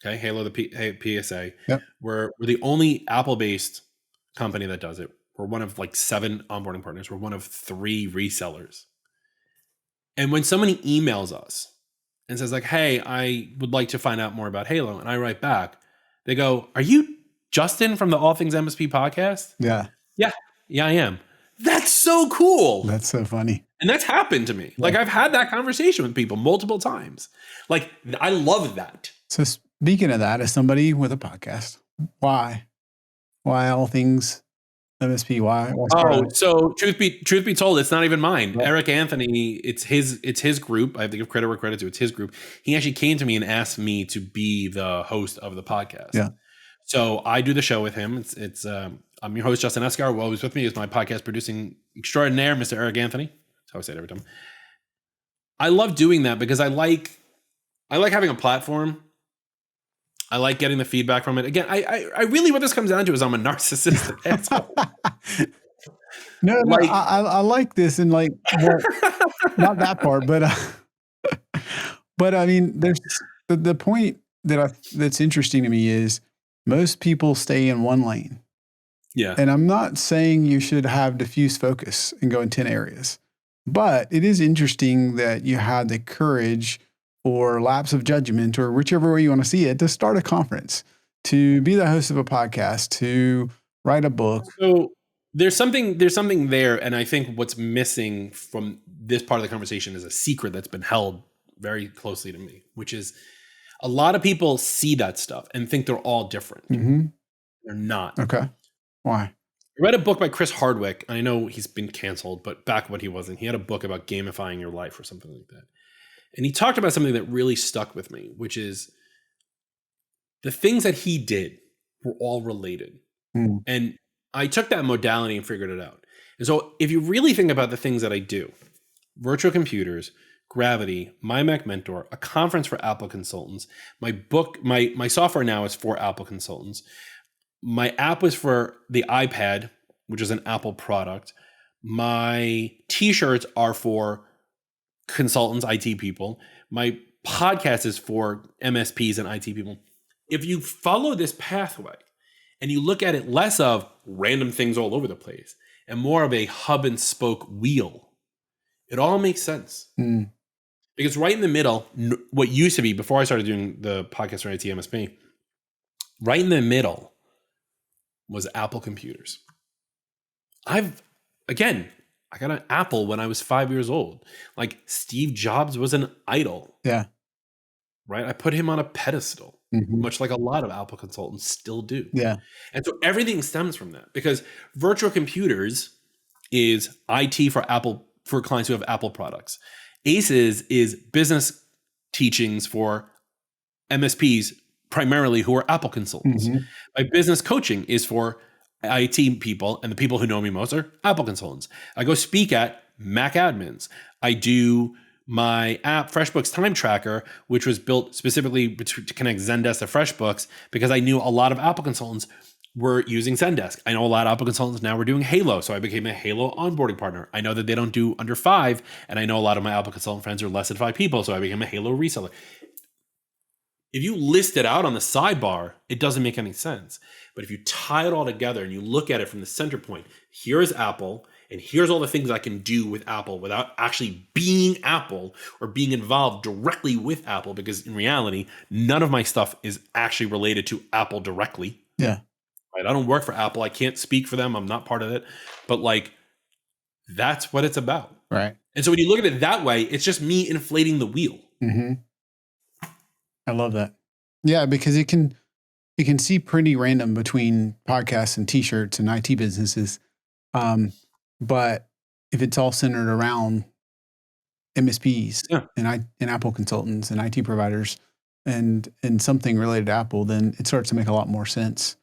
Okay, Halo, the PSA. Yep. We're the only Apple-based company that does it. We're one of like 7 onboarding partners. We're one of 3 resellers. And when somebody emails us and says like, hey, I would like to find out more about Halo, and I write back, they go, are you Justin from the All Things MSP podcast? Yeah. Yeah, I am. That's so cool. That's so funny. And that's happened to me. Yeah. Like, I've had that conversation with people multiple times. Like, I love that. So speaking of that, as somebody with a podcast, why All Things MSP? Why so truth be told, it's not even mine. Yeah. Eric Anthony, it's his group. I have to give credit where credit's due. It's his group. He actually came to me and asked me to be the host of the podcast. Yeah. So I do the show with him. It's I'm your host, Justin Esgar. Well, who's with me is my podcast producing extraordinaire, Mr. Eric Anthony. That's how I say it every time. I love doing that because I like having a platform. I like getting the feedback from it. Again, I really, what this comes down to is I'm a narcissistic asshole. No, I like this, and like, well, not that part, but I mean, there's the point that's interesting to me is most people stay in one lane. Yeah. And I'm not saying you should have diffuse focus and go in 10 areas, but it is interesting that you had the courage or lapse of judgment or whichever way you want to see it to start a conference, to be the host of a podcast, to write a book. So there's something there. And I think what's missing from this part of the conversation is a secret that's been held very closely to me, which is a lot of people see that stuff and think they're all different. They're not. Okay. Why? I read a book by Chris Hardwick. I know he's been canceled, but back when he wasn't, he had a book about gamifying your life or something like that. And he talked about something that really stuck with me, which is the things that he did were all related. And I took that modality and figured it out. And so if you really think about the things that I do, Virtua Computers, Gravity, My Mac Mentor, a conference for Apple consultants, my book, my software now is for Apple consultants. My app was for the iPad, which is an Apple product. My t-shirts are for consultants, IT people. My podcast is for MSPs and IT people. If you follow this pathway And you look at it less of random things all over the place and more of a hub and spoke wheel. It all makes sense. Mm. Because right in the middle, what used to be, before I started doing the podcast for IT MSP, right in the middle was Apple computers. I got an Apple when I was 5 years old. Like Steve Jobs was an idol. Yeah. Right? I put him on a pedestal, Mm-hmm. much like a lot of Apple consultants still do. Yeah. And so everything stems from that because Virtua Computers is IT for Apple, for clients who have Apple products. ACES is business teachings for MSPs, primarily who are Apple consultants. Mm-hmm. My business coaching is for IT people, and the people who know me most are Apple consultants. I go speak at Mac admins. I do my app FreshBooks Time Tracker, which was built specifically to connect Zendesk to FreshBooks because I knew a lot of Apple consultants were using Zendesk. I know a lot of Apple consultants now were doing Halo, so I became a Halo onboarding partner. I know that they don't do under 5, and I know a lot of my Apple consultant friends are less than 5 people, so I became a Halo reseller. If you list it out on the sidebar, it doesn't make any sense. But if you tie it all together and you look at it from the center point, here's Apple, and here's all the things I can do with Apple without actually being Apple or being involved directly with Apple, because in reality, none of my stuff is actually related to Apple directly. Yeah. Right? I don't work for Apple. I can't speak for them. I'm not part of it. But like, that's what it's about. Right. And so when you look at it that way, it's just me inflating the wheel. Mm-hmm. I love that. Yeah, because it can see pretty random between podcasts and t-shirts and IT businesses. But if it's all centered around MSPs and Apple consultants and IT providers and something related to Apple, then it starts to make a lot more sense.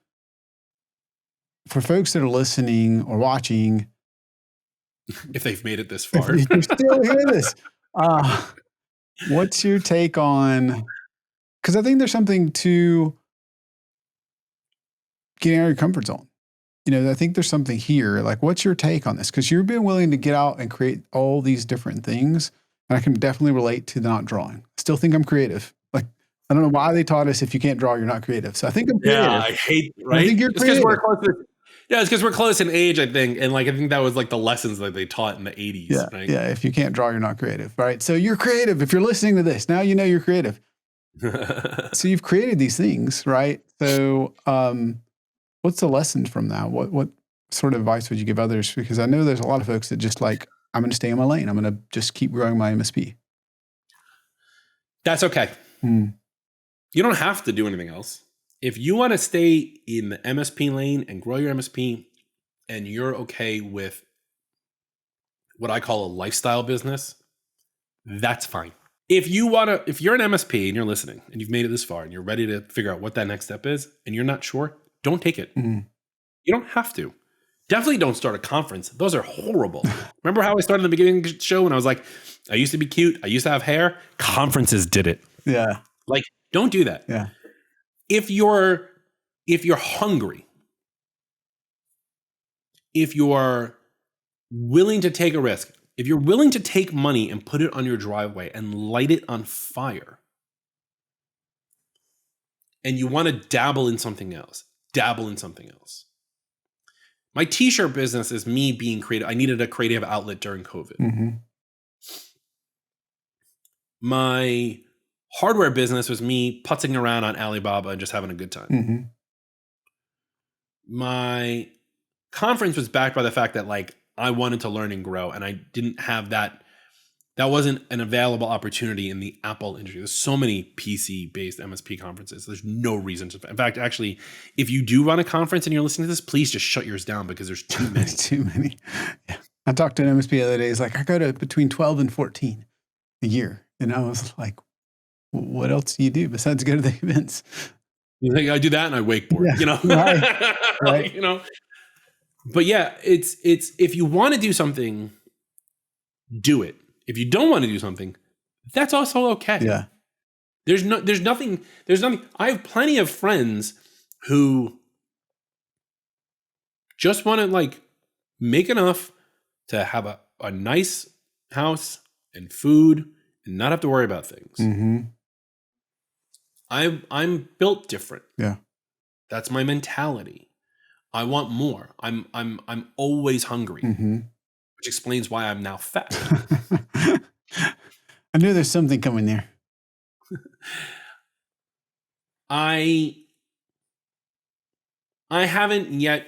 For folks that are listening or watching, if they've made it this far, if you're still hearing this, what's your take on? Because I think there's something to getting out of your comfort zone. I think there's something here. Like, what's your take on this? Because you've been willing to get out and create all these different things. And I can definitely relate to the not drawing. Still think I'm creative. Like, I don't know why they taught us if you can't draw, you're not creative. So I think I'm creative. Yeah, I hate, right? I think you're creative. It's because we're close in age, I think. And like, I think that was like the lessons that they taught in the 80s. Yeah. Right? Yeah. If you can't draw, you're not creative. Right. So you're creative. If you're listening to this, now you know you're creative. So you've created these things, right? So what's the lesson from that? What sort of advice would you give others? Because I know there's a lot of folks that just like, I'm going to stay in my lane. I'm going to just keep growing my MSP. That's okay. You don't have to do anything else. If you want to stay in the MSP lane and grow your MSP and you're okay with what I call a lifestyle business, that's fine. If you're an MSP and you're listening and you've made it this far and you're ready to figure out what that next step is and you're not sure, don't take it. You don't have to. Definitely don't start a conference. Those are horrible. Remember how I started in the beginning of the show when I was like, I used to be cute. I used to have hair. Conferences did it. Yeah. Like, don't do that. Yeah. If you're hungry, if you're willing to take a risk, if you're willing to take money and put it on your driveway and light it on fire, and you want to dabble in something else. My t-shirt business is me being creative. I needed a creative outlet during COVID. My hardware business was me putzing around on Alibaba and just having a good time. My conference was backed by the fact that like I wanted to learn and grow, and I didn't have that. That wasn't an available opportunity in the Apple industry. There's so many PC-based MSP conferences. There's no reason to. In fact, actually, if you do run a conference and you're listening to this, please just shut yours down because there's too many. Too many. Yeah. I talked to an MSP the other day. He's like, I go to between 12 and 14 a year. And I was like, what else do you do besides go to the events? You think I do that and I wakeboard, Right. Right. But yeah, it's if you want to do something, do it. If you don't want to do something, that's also okay. Yeah. There's nothing. I have plenty of friends who just want to like make enough to have a nice house and food and not have to worry about things. I'm built different. Yeah. That's my mentality. I want more. I'm always hungry, which explains why I'm now fat. I knew there's something coming there. I haven't yet,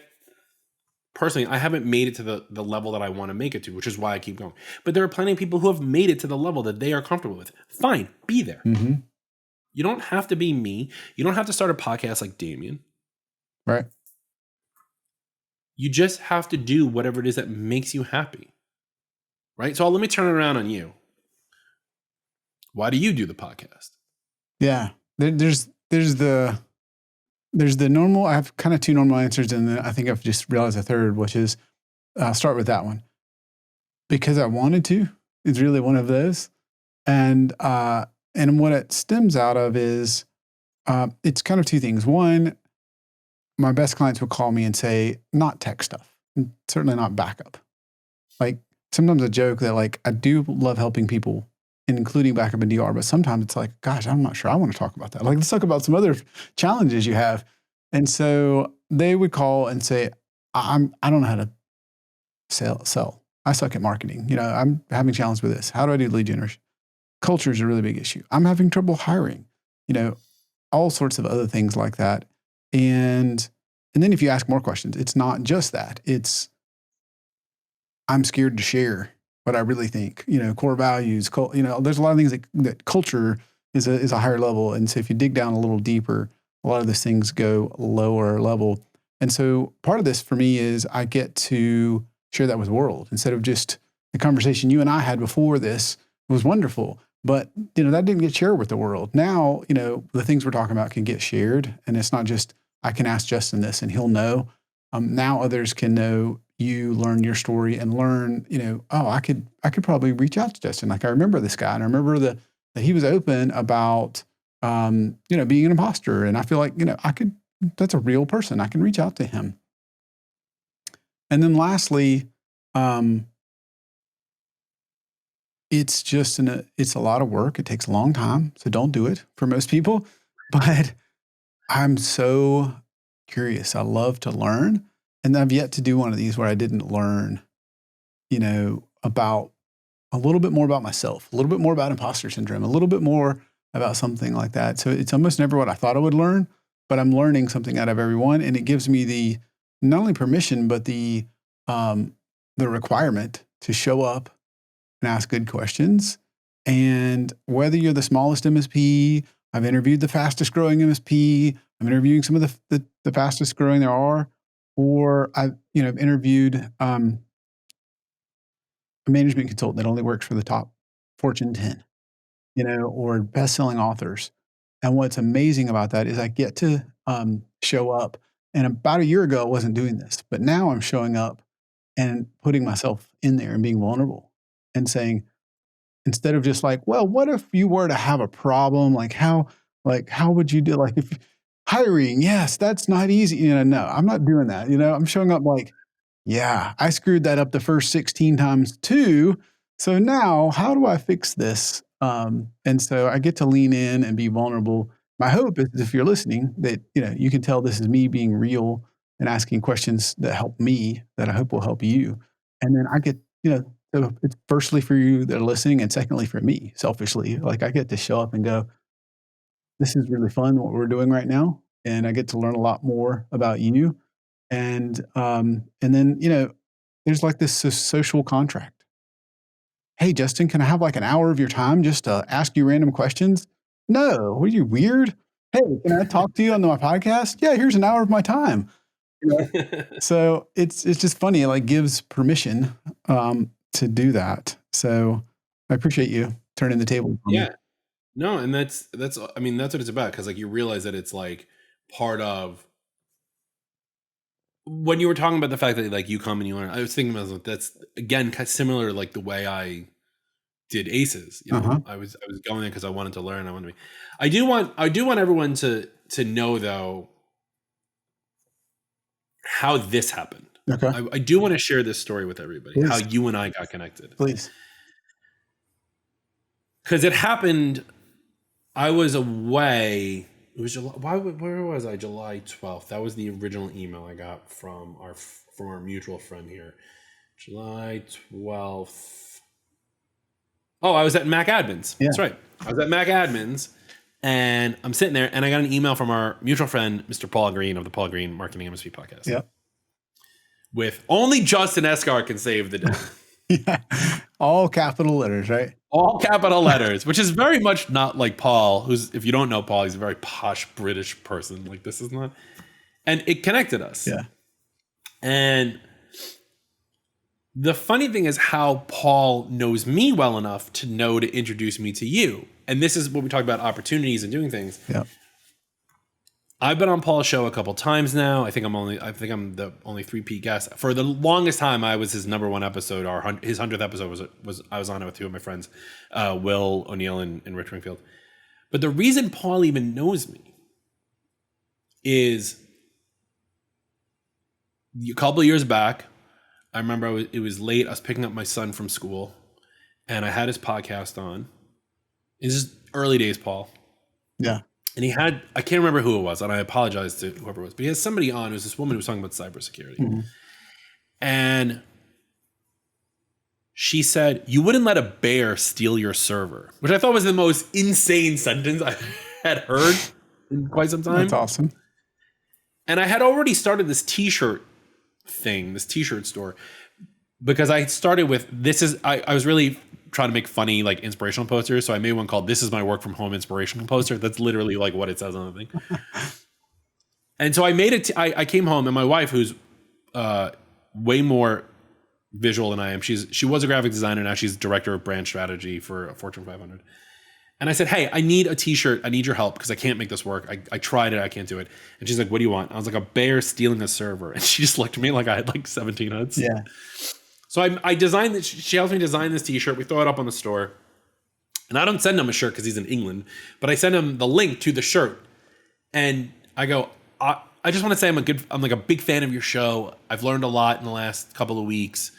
personally, I haven't made it to the level that I want to make it to, which is why I keep going. But there are plenty of people who have made it to the level that they are comfortable with. Fine, be there. You don't have to be me. You don't have to start a podcast like Damien. Right. You just have to do whatever it is that makes you happy. Right? So let me turn it around on you. Why do you do the podcast? Yeah. There's the normal. I have kind of two normal answers, and then I think I've just realized a third, which is I'll start with that one. Because I wanted to is really one of those. And what it stems out of is it's kind of two things. One, my best clients would call me and say, not tech stuff, certainly not backup. Like sometimes I joke that like I do love helping people, including backup and DR, but sometimes it's like, gosh, I'm not sure I want to talk about that. Like let's talk about some other challenges you have. And so they would call and say, I don't know how to sell. I suck at marketing. I'm having challenges with this. How do I do lead generation? Culture is a really big issue. I'm having trouble hiring, all sorts of other things like that. And then if you ask more questions, it's not just that. It's I'm scared to share what I really think. Core values. There's a lot of things that culture is a higher level. And so if you dig down a little deeper, a lot of those things go lower level. And so part of this for me is I get to share that with the world instead of just the conversation you and I had before this was wonderful. But, that didn't get shared with the world. Now, the things we're talking about can get shared. And it's not just, I can ask Justin this and he'll know. Now others can know you, learn your story and learn, I could probably reach out to Justin. Like I remember this guy and I remember that he was open about, being an imposter. And I feel like, that's a real person. I can reach out to him. And then lastly, it's just it's a lot of work. It takes a long time. So don't do it for most people, but I'm so curious. I love to learn. And I've yet to do one of these where I didn't learn, about a little bit more about myself, a little bit more about imposter syndrome, a little bit more about something like that. So it's almost never what I thought I would learn, but I'm learning something out of every one. And it gives me the, not only permission, but the requirement to show up and ask good questions. And whether you're the smallest MSP, I've interviewed the fastest growing MSP, I'm interviewing some of the fastest growing there are, or I've interviewed a management consultant that only works for the top Fortune 10, or best-selling authors. And what's amazing about that is I get to show up. And about a year ago, I wasn't doing this, but now I'm showing up and putting myself in there and being vulnerable and saying, instead of just like, well, what if you were to have a problem? How would you do? Like if hiring, yes, that's not easy. No, I'm not doing that. I'm showing up like, yeah, I screwed that up the first 16 times too. So now how do I fix this? And so I get to lean in and be vulnerable. My hope is if you're listening that, you can tell this is me being real and asking questions that help me, that I hope will help you. And then I get, so it's firstly for you that are listening, and secondly for me, selfishly, like I get to show up and go, this is really fun what we're doing right now. And I get to learn a lot more about you. And then, there's like this social contract. Hey, Justin, can I have like an hour of your time just to ask you random questions? No, what are you weird? Hey, can I talk to you on my podcast? Yeah, here's an hour of my time. So it's just funny. It like gives permission to do that. So I appreciate you turning the table. Yeah, no. And that's what it's about. Cause like you realize that it's like part of when you were talking about the fact that like you come and you learn, I was thinking about that's again, kind of similar, like the way I did ACEs, I was going there cause I wanted to learn. I do want everyone to know though, how this happened. Okay. I do want to share this story with everybody. Please. How you and I got connected. Please. Because it happened, I was away It was July. Where was I? July 12th. That was the original email I got from our mutual friend here. July 12th. Oh, I was at Mac Admins. Yeah. That's right. I was at Mac Admins, and I'm sitting there, and I got an email from our mutual friend, Mr. Paul Green of the Paul Green Marketing MSP podcast. Yep. With only Justin Esgar can save the day. Yeah. All capital letters, right? All capital letters, which is very much not like Paul, who's, if you don't know Paul, he's a very posh British person. Like, this is not. And it connected us. Yeah. And the funny thing is how Paul knows me well enough to know to introduce me to you. And this is what we talk about, opportunities and doing things. Yeah. I've been on Paul's show a couple times now. I think I'm the only 3P guest. For the longest time, I was his number one episode. His 100th episode was I was on it with two of my friends, Will O'Neill and Rich Wingfield. But the reason Paul even knows me is a couple of years back, I remember it was late. I was picking up my son from school, and I had his podcast on. This is early days, Paul. Yeah. And he had, I can't remember who it was, and I apologize to whoever it was, but he had somebody on. It was this woman who was talking about cybersecurity. Mm-hmm. And she said, "You wouldn't let a bear steal your server," which I thought was the most insane sentence I had heard in quite some time. That's awesome. And I had already started this t-shirt thing, this t-shirt store, because I started with, I was really trying to make funny, like, inspirational posters. So I made one called "This is my work from home inspirational poster." That's literally like what it says on the thing. And so I made it. I came home, and my wife, who's way more visual than I am, she was a graphic designer. Now she's director of brand strategy for Fortune 500. And I said, "Hey, I need a t-shirt. I need your help because I can't make this work. I tried it. I can't do it." And she's like, "What do you want?" I was like, "A bear stealing a server." And she just looked at me like I had like 17 heads. Yeah. So I designed this. She helped me design this t-shirt. We throw it up on the store. And I don't send him a shirt because he's in England, but I send him the link to the shirt. And I go, I just want to say I'm like a big fan of your show. I've learned a lot in the last couple of weeks.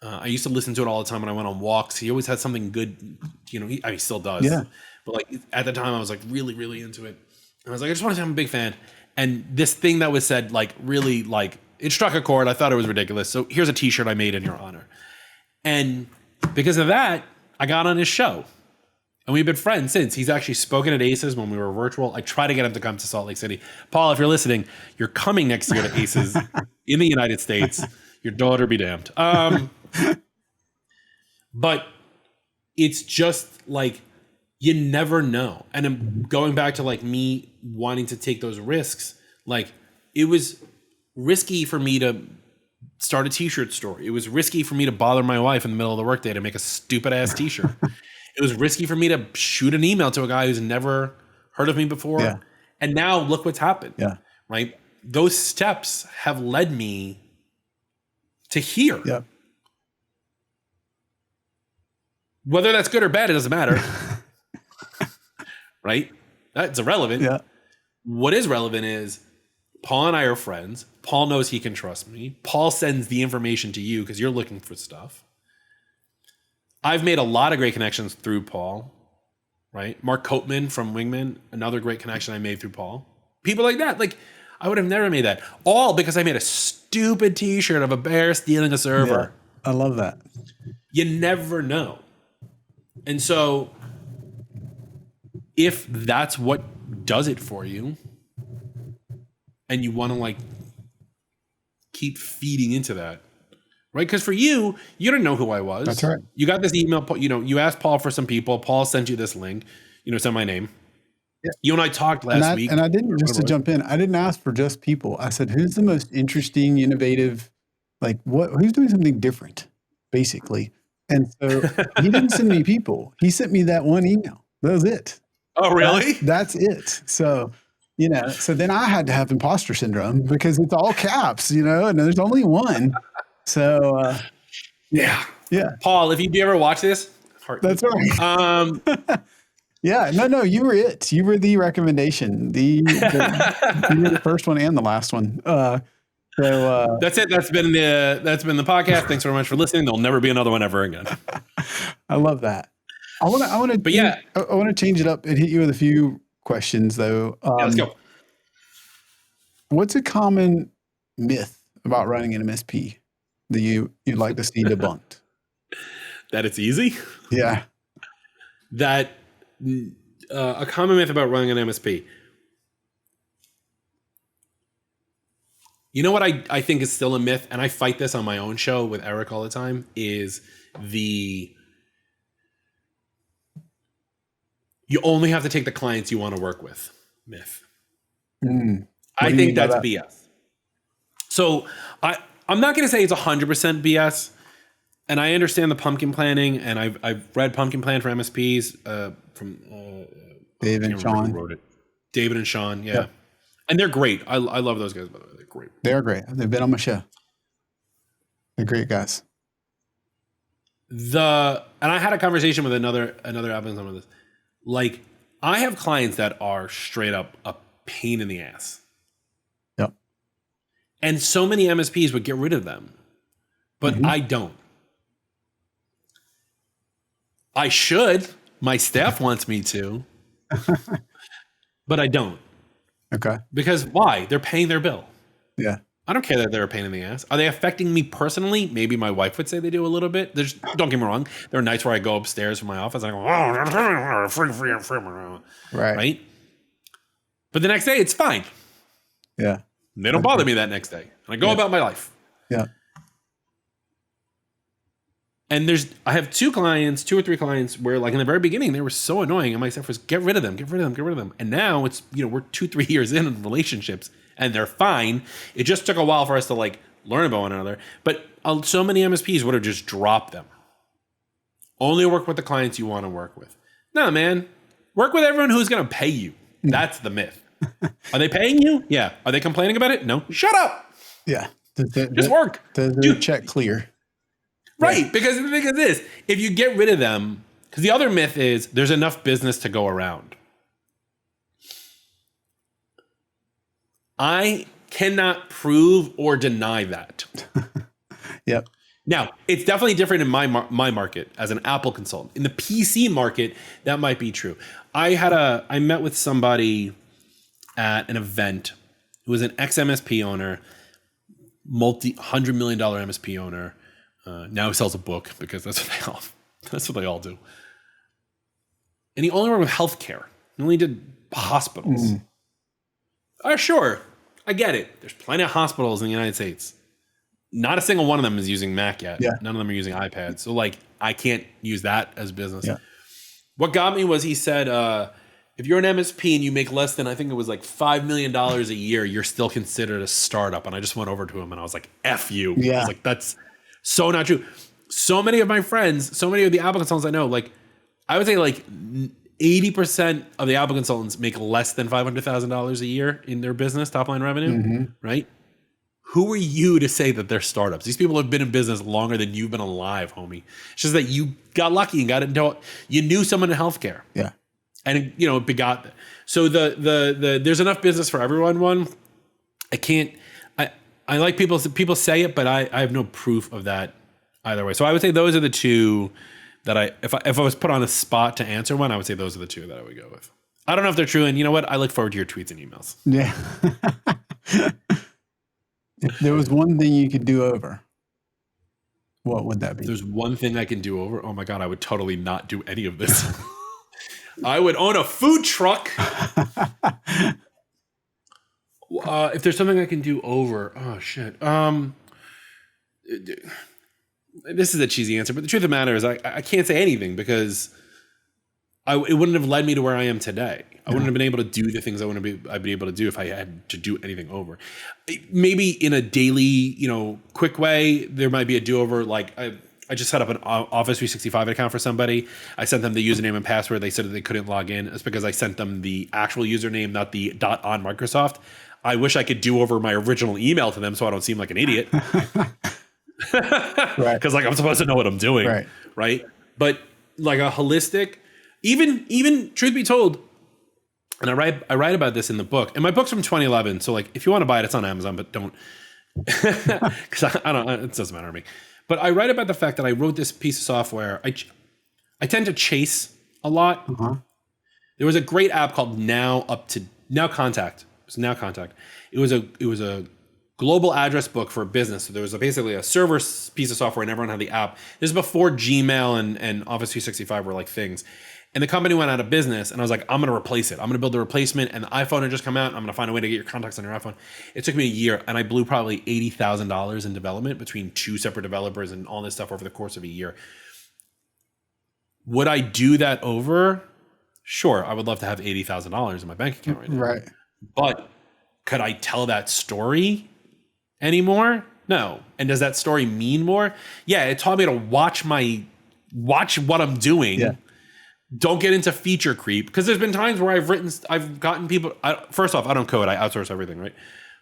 I used to listen to it all the time when I went on walks. He always had something good, he still does. Yeah. But like at the time I was like really, really into it. And I was like, I just want to say I'm a big fan. And this thing that was said, like, really, like, it struck a chord. I thought it was ridiculous. So here's a t-shirt I made in your honor. And because of that, I got on his show. And we've been friends since. He's actually spoken at ACES when we were virtual. I tried to get him to come to Salt Lake City. Paul, if you're listening, you're coming next year to ACES in the United States. Your daughter be damned. But it's just like, you never know. And I'm going back to like me wanting to take those risks. Like, it was risky for me to start a t-shirt store. It was risky for me to bother my wife in the middle of the workday to make a stupid ass t-shirt. It was risky for me to shoot an email to a guy who's never heard of me before. Yeah. And now look what's happened. Yeah. Right? Those steps have led me to here. Yeah. Whether that's good or bad, it doesn't matter. Right? That's irrelevant. Yeah. What is relevant is Paul and I are friends. Paul knows he can trust me. Paul sends the information to you because you're looking for stuff. I've made a lot of great connections through Paul, right? Mark Coatman from Wingman, another great connection I made through Paul. People like that. Like, I would have never made that. All because I made a stupid t-shirt of a bear stealing a server. Yeah, I love that. You never know. And so if that's what does it for you, and you want to like keep feeding into that, right? Because for you didn't know who I was. That's right. You got this email, you asked Paul for some people. Paul sent you this link, send my name. Yeah. You and I talked last week. And I didn't, just to jump in, I didn't ask for just people. I said, who's the most interesting, innovative, like who's doing something different, basically. And so he didn't send me people. He sent me that one email. That was it. Oh, really? That's it. So, so then I had to have imposter syndrome because it's all caps, and there's only one. So, yeah. Yeah. Paul, if you ever watch this, that's right. Yeah, no, you were it. You were the recommendation. You were the first one and the last one. So that's it. That's been the podcast. Thanks very much for listening. There'll never be another one ever again. I love that. I want to change it up and hit you with a few questions though. Yeah, let's go. What's a common myth about running an MSP that you'd like to see debunked? That it's easy. Yeah. That a common myth about running an MSP. You know what I think is still a myth, and I fight this on my own show with Eric all the time, is you only have to take the clients you want to work with myth. I think that's BS. So I'm not going to say it's 100% BS, and I understand the pumpkin planning, and I've read Pumpkin Plan for MSPs from David and Sean. Who wrote it. David and Sean, yeah. And they're great. I love those guys, by the way. They're great. They're great. They've been on my show. They're great guys. And I had a conversation with another admin on this. Like, I have clients that are straight up a pain in the ass. Yep. And so many MSPs would get rid of them. But I don't. I should. My staff wants me to. But I don't. Okay. Because why? They're paying their bill. Yeah. I don't care that they're a pain in the ass. Are they affecting me personally? Maybe my wife would say they do a little bit. Don't get me wrong. There are nights where I go upstairs from my office and I go, right? But the next day, it's fine. Yeah. They don't bother me that next day. And I go about my life. Yeah. I have two or three clients where, like, in the very beginning, they were so annoying. And my staff was, get rid of them. And now it's, we're 2-3 years in relationships and they're fine. It just took a while for us to, like, learn about one another. But so many MSPs would have just dropped them. Only work with the clients you want to work with. No, man. Work with everyone who's going to pay you. That's the myth. Are they paying you? Yeah. Are they complaining about it? No. Shut up. Yeah. Just work. Dude, check clear. Right. Yeah. Because the thing is this, if you get rid of them, because the other myth is there's enough business to go around. I cannot prove or deny that. Yep. Now, it's definitely different in my market as an Apple consultant. In the PC market, that might be true. I met with somebody at an event who was an ex-MSP owner, multi-$100 million MSP owner. Now he sells a book because that's what they all do. And he only worked with healthcare. He only did hospitals. Sure, I get it. There's plenty of hospitals in the United States. Not a single one of them is using Mac yet. Yeah. None of them are using iPads. So, like, I can't use that as business. Yeah. What got me was he said, if you're an MSP and you make less than, I think it was like $5 million a year, you're still considered a startup. And I just went over to him and I was like, F you. Yeah. I was like, that's so not true. So many of my friends, so many of the Apple consultants I know, like, I would say like 80% of the Apple consultants make less than $500,000 a year in their business, top line revenue, right? Who are you to say that they're startups? These people have been in business longer than you've been alive, homie. It's just that you got lucky and got into, you knew someone in healthcare. Yeah. And it begot that. So the there's enough business for everyone. I like people say it, but I have no proof of that either way. So I would say those are the two that if I was put on a spot to answer one, I would say those are the two that I would go with. I don't know if they're true, and you know what? I look forward to your tweets and emails. Yeah. If there was one thing you could do over, what would that be? If there's one thing I can do over, oh my God, I would totally not do any of this. I would own a food truck. If there's something I can do over, oh shit. This is a cheesy answer, but the truth of the matter is I can't say anything because it wouldn't have led me to where I am today. I wouldn't have been able to do the things I'd be able to do if I had to do anything over. Maybe in a daily, quick way, there might be a do-over. Like I just set up an Office 365 account for somebody. I sent them the username and password. They said that they couldn't log in. It's because I sent them the actual username, not the .on Microsoft. I wish I could do over my original email to them so I don't seem like an idiot. Right. Because I'm supposed to know what I'm doing. Right. But like a holistic, even truth be told, and I write about this in the book, and my book's from 2011. So if you want to buy it, it's on Amazon, but don't, because I don't, it doesn't matter to me. But I write about the fact that I wrote this piece of software. I tend to chase a lot. There was a great app called Now Contact. It was Now Contact. It was a global address book for a business. So there was basically a server piece of software and everyone had the app. This is before Gmail and Office 365 were like things. And the company went out of business and I was like, I'm going to replace it. I'm going to build a replacement, and the iPhone had just come out. I'm going to find a way to get your contacts on your iPhone. It took me a year and I blew probably $80,000 in development between 2 separate developers and all this stuff over the course of a year. Would I do that over? Sure. I would love to have $80,000 in my bank account right now. Right. But could I tell that story anymore? No. And does that story mean more? Yeah, it taught me to watch what I'm doing. Yeah. Don't get into feature creep, because there's been times where I've gotten people. First off, I don't code. I outsource everything, right?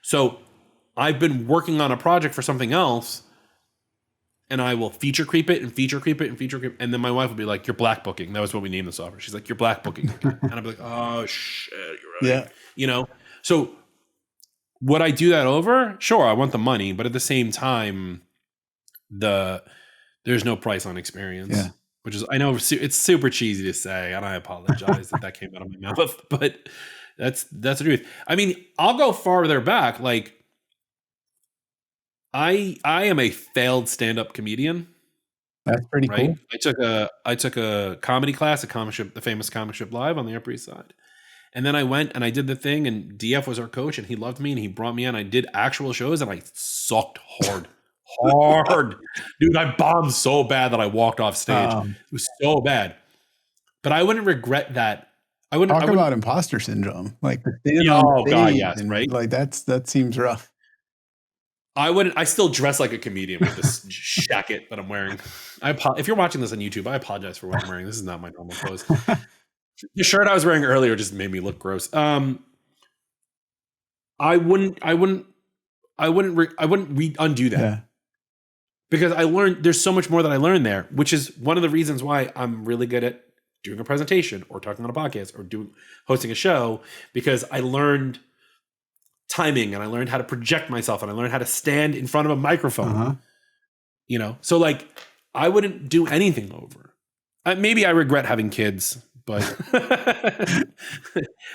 So I've been working on a project for something else, and I will feature creep it and feature creep it and feature creep. And then my wife will be like, "You're black booking." That was what we named the software. She's like, "You're black booking," and I'll be like, "Oh shit, you're right." Yeah. You know. So would I do that over? Sure, I want the money, but at the same time, there's no price on experience. Yeah. Which is, I know it's super cheesy to say, and I apologize that came out of my mouth, but that's the truth. I mean, I'll go farther back. Like, I am a failed stand-up comedian. That's pretty right? cool. I took a comedy class at the famous Comic Strip Live on the Upper East Side. And then I went and I did the thing, and DF was our coach, and he loved me, and he brought me in. I did actual shows, and I sucked hard. Dude, I bombed so bad that I walked off stage. It was so bad. But I wouldn't regret that. I wouldn't talk about imposter syndrome. Like, God, yes, right? Like that seems rough. I still dress like a comedian with this jacket that I'm wearing. If you're watching this on YouTube, I apologize for what I'm wearing. This is not my normal clothes. The shirt I was wearing earlier just made me look gross. I wouldn't undo that. Yeah. Because I learned, there's so much more that I learned there, which is one of the reasons why I'm really good at doing a presentation or talking on a podcast or hosting a show, because I learned timing and I learned how to project myself and I learned how to stand in front of a microphone. You know, so like I wouldn't do anything over. Maybe I regret having kids, but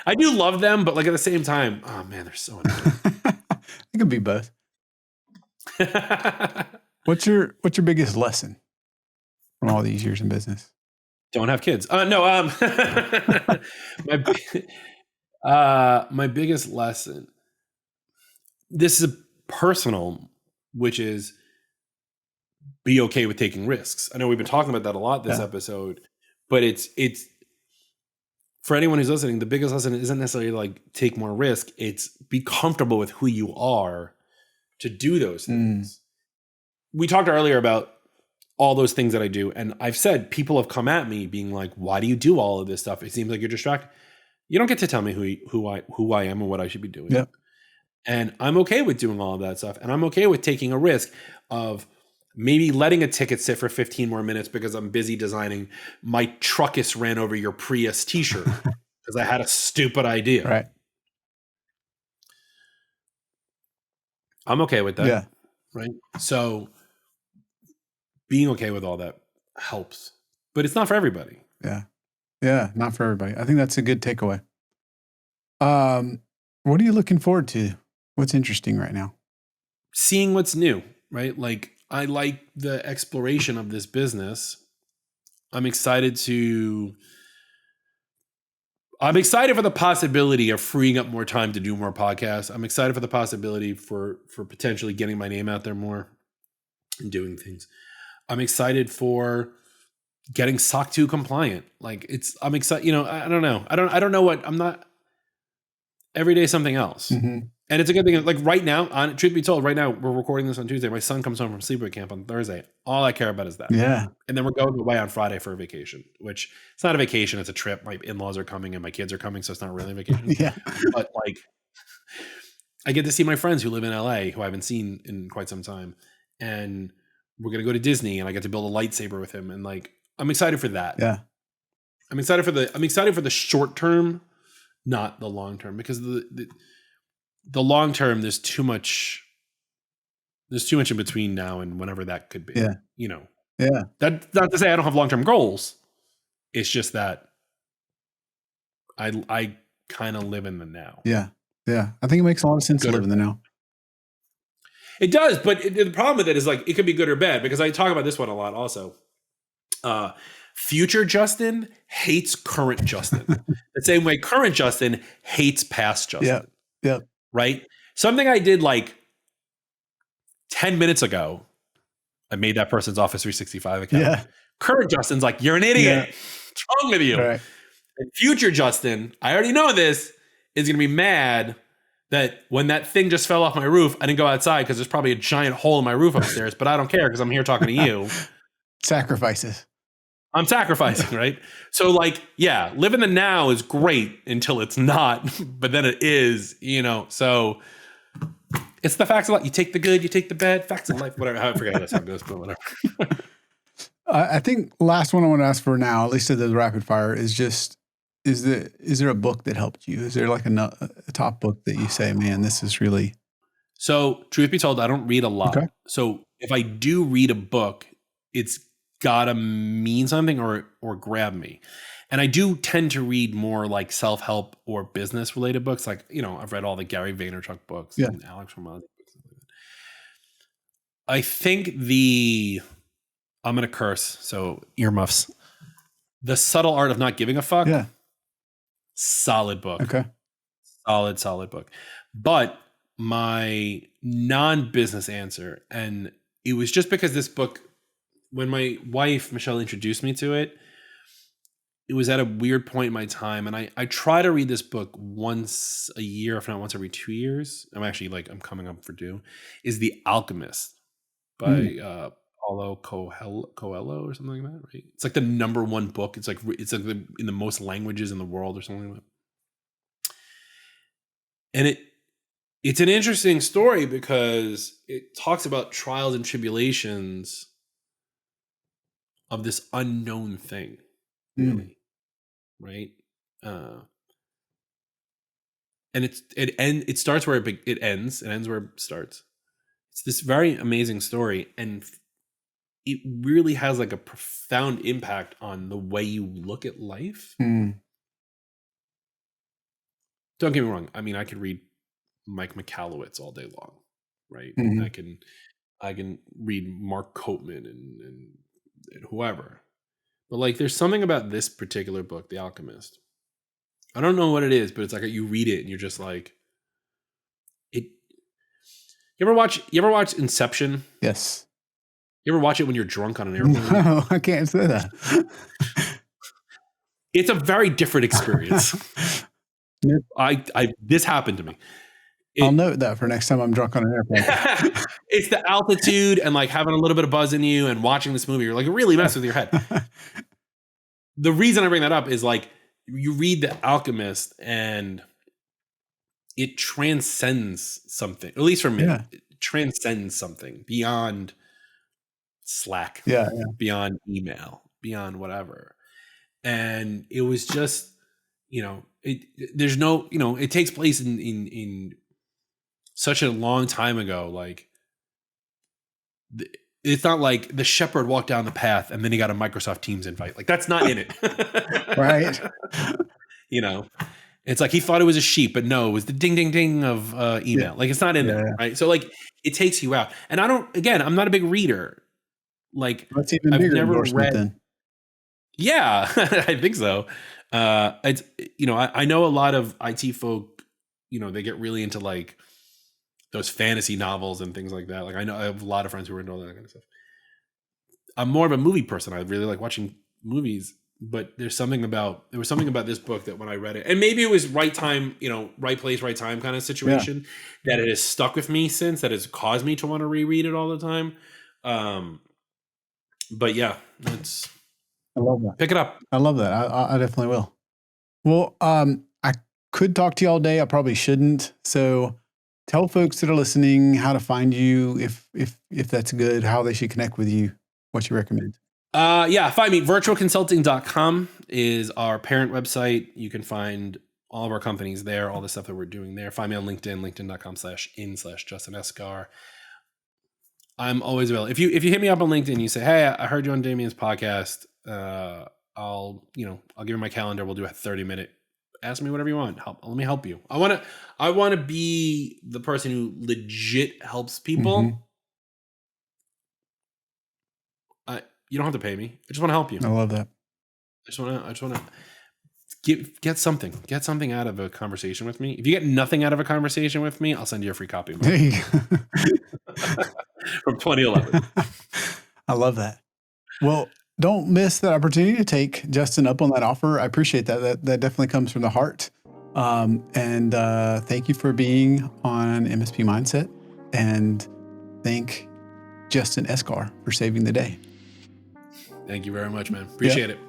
I do love them. But like at the same time, oh man, they're so annoying. It could be both. What's your biggest lesson from all these years in business? Don't have kids. No. My biggest lesson. This is personal, which is be okay with taking risks. I know we've been talking about that a lot this episode, but it's for anyone who's listening, the biggest lesson isn't necessarily like take more risk. It's be comfortable with who you are to do those things. We talked earlier about all those things that I do. And I've said people have come at me being like, why do you do all of this stuff? It seems like you're distracted. You don't get to tell me who I am and what I should be doing. Yep. And I'm okay with doing all of that stuff. And I'm okay with taking a risk of maybe letting a ticket sit for 15 more minutes because I'm busy designing my Truckus ran over your Prius t-shirt because I had a stupid idea. Right. I'm okay with that. Yeah. Right. So being okay with all that helps, but it's not for everybody. Yeah. Yeah. Not for everybody. I think that's a good takeaway. What are you looking forward to? What's interesting right now? Seeing what's new, right? Like I like the exploration of this business. I'm excited for the possibility of freeing up more time to do more podcasts. I'm excited for the possibility for potentially getting my name out there more and doing things. I'm excited for getting SOC 2 compliant. Like I'm excited, I don't know. I don't know what I'm not every day something else. Mm-hmm. And it's a good thing. Like right now, truth be told, right now we're recording this on Tuesday. My son comes home from sleepaway camp on Thursday. All I care about is that. Yeah. And then we're going away on Friday for a vacation, which it's not a vacation. It's a trip. My in-laws are coming and my kids are coming. So it's not really a vacation. Yeah. But like, I get to see my friends who live in LA who I haven't seen in quite some time. And we're going to go to Disney and I get to build a lightsaber with him. And like, I'm excited for that. Yeah. I'm excited for the short term, not the long term, because the long term, there's too much in between now and whenever that could be. Yeah. Yeah. That's not to say I don't have long-term goals. It's just that I kind of live in the now. Yeah. Yeah. I think it makes a lot of sense to Good or live in the now. It does, but the problem with it is like it could be good or bad because I talk about this one a lot also. Future Justin hates current Justin. The same way current Justin hates past Justin. Yeah. Right? Something I did like 10 minutes ago, I made that person's Office 365 account. Yeah. Current Justin's like, you're an idiot. Yeah. What's wrong with you? Right. And future Justin, I already know this, is going to be mad that when that thing just fell off my roof, I didn't go outside because there's probably a giant hole in my roof upstairs, but I don't care because I'm here talking to you. Sacrifices. I'm sacrificing, right? So like, yeah, living the now is great until it's not, but then it is, so it's the facts of life. You take the good, you take the bad, facts of life, whatever. I forget how that song goes, but whatever. I think last one I want to ask for now, at least at the rapid fire, is just, is there a book that helped you? Is there like a top book that you say, man, this is really... So truth be told, I don't read a lot. Okay. So if I do read a book, it's gotta mean something or grab me. And I do tend to read more like self-help or business related books. Like, I've read all the Gary Vaynerchuk books and Alex Ramones books. I think I'm going to curse. So earmuffs. The Subtle Art of Not Giving a Fuck. Yeah. Solid book. Okay. Solid book. But my non-business answer, and it was just because this book, when my wife, Michelle, introduced me to it, it was at a weird point in my time. And I try to read this book once a year, if not once every 2 years. I'm coming up for due, is The Alchemist by Paulo Coelho or something like that, right? It's like the number one book. It's like in the most languages in the world or something like that. And it's an interesting story because it talks about trials and tribulations of this unknown thing, really, right? And it starts where it ends. It ends where it starts. It's this very amazing story, and it really has like a profound impact on the way you look at life. Don't get me wrong. I mean, I could read Mike Michalowicz all day long, right? I can read Mark Copeman and whoever. But like there's something about this particular book, The Alchemist. I don't know what it is, but it's like you read it and you're just like it. You ever watch Inception? Yes. You ever watch it when you're drunk on an airplane? No, I can't say that. It's a very different experience. This happened to me. I'll note that for next time I'm drunk on an airplane. It's the altitude and like having a little bit of buzz in you and watching this movie. You're like, it really messes with your head. The reason I bring that up is like you read The Alchemist and it transcends something, at least for me. Yeah. It transcends something beyond Slack, beyond email, beyond whatever. And it was just, there's no, it takes place in such a long time ago. Like it's not like the shepherd walked down the path and then he got a Microsoft Teams invite. Like that's not in it. Right. It's like he thought it was a sheep, but no, it was the ding, ding, ding of email. Yeah. Like it's not in there. Right. So like it takes you out. And I'm not a big reader. Like that's even bigger I've never read. Then. Yeah, I think so. It's, I know a lot of IT folk, they get really into like those fantasy novels and things like that. Like I have a lot of friends who are into all that kind of stuff. I'm more of a movie person. I really like watching movies, but there was something about this book that when I read it, and maybe it was right time, right place, right time kind of situation that it has stuck with me since, that has caused me to want to reread it all the time. But yeah, I love that. Pick it up. I love that. I definitely will. Well, I could talk to you all day. I probably shouldn't. So tell folks that are listening how to find you, if that's good, how they should connect with you, what you recommend. Find me. Virtualconsulting.com is our parent website. You can find all of our companies there, all the stuff that we're doing there. Find me on LinkedIn, linkedin.com/in/Justin Esgar. I'm always available. If you hit me up on LinkedIn, you say, hey, I heard you on Damien's podcast. I'll give you my calendar. We'll do a 30-minute ask me whatever you want. Let me help you. I want to be the person who legit helps people. You don't have to pay me. I just want to help you. I love that. I just want to get something out of a conversation with me. If you get nothing out of a conversation with me, I'll send you a free copy of my from 2011. I love that. Well, don't miss that opportunity to take Justin up on that offer. I appreciate that. That definitely comes from the heart. And thank you for being on MSP Mindset. And thank Justin Esgar for saving the day. Thank you very much, man. Appreciate it.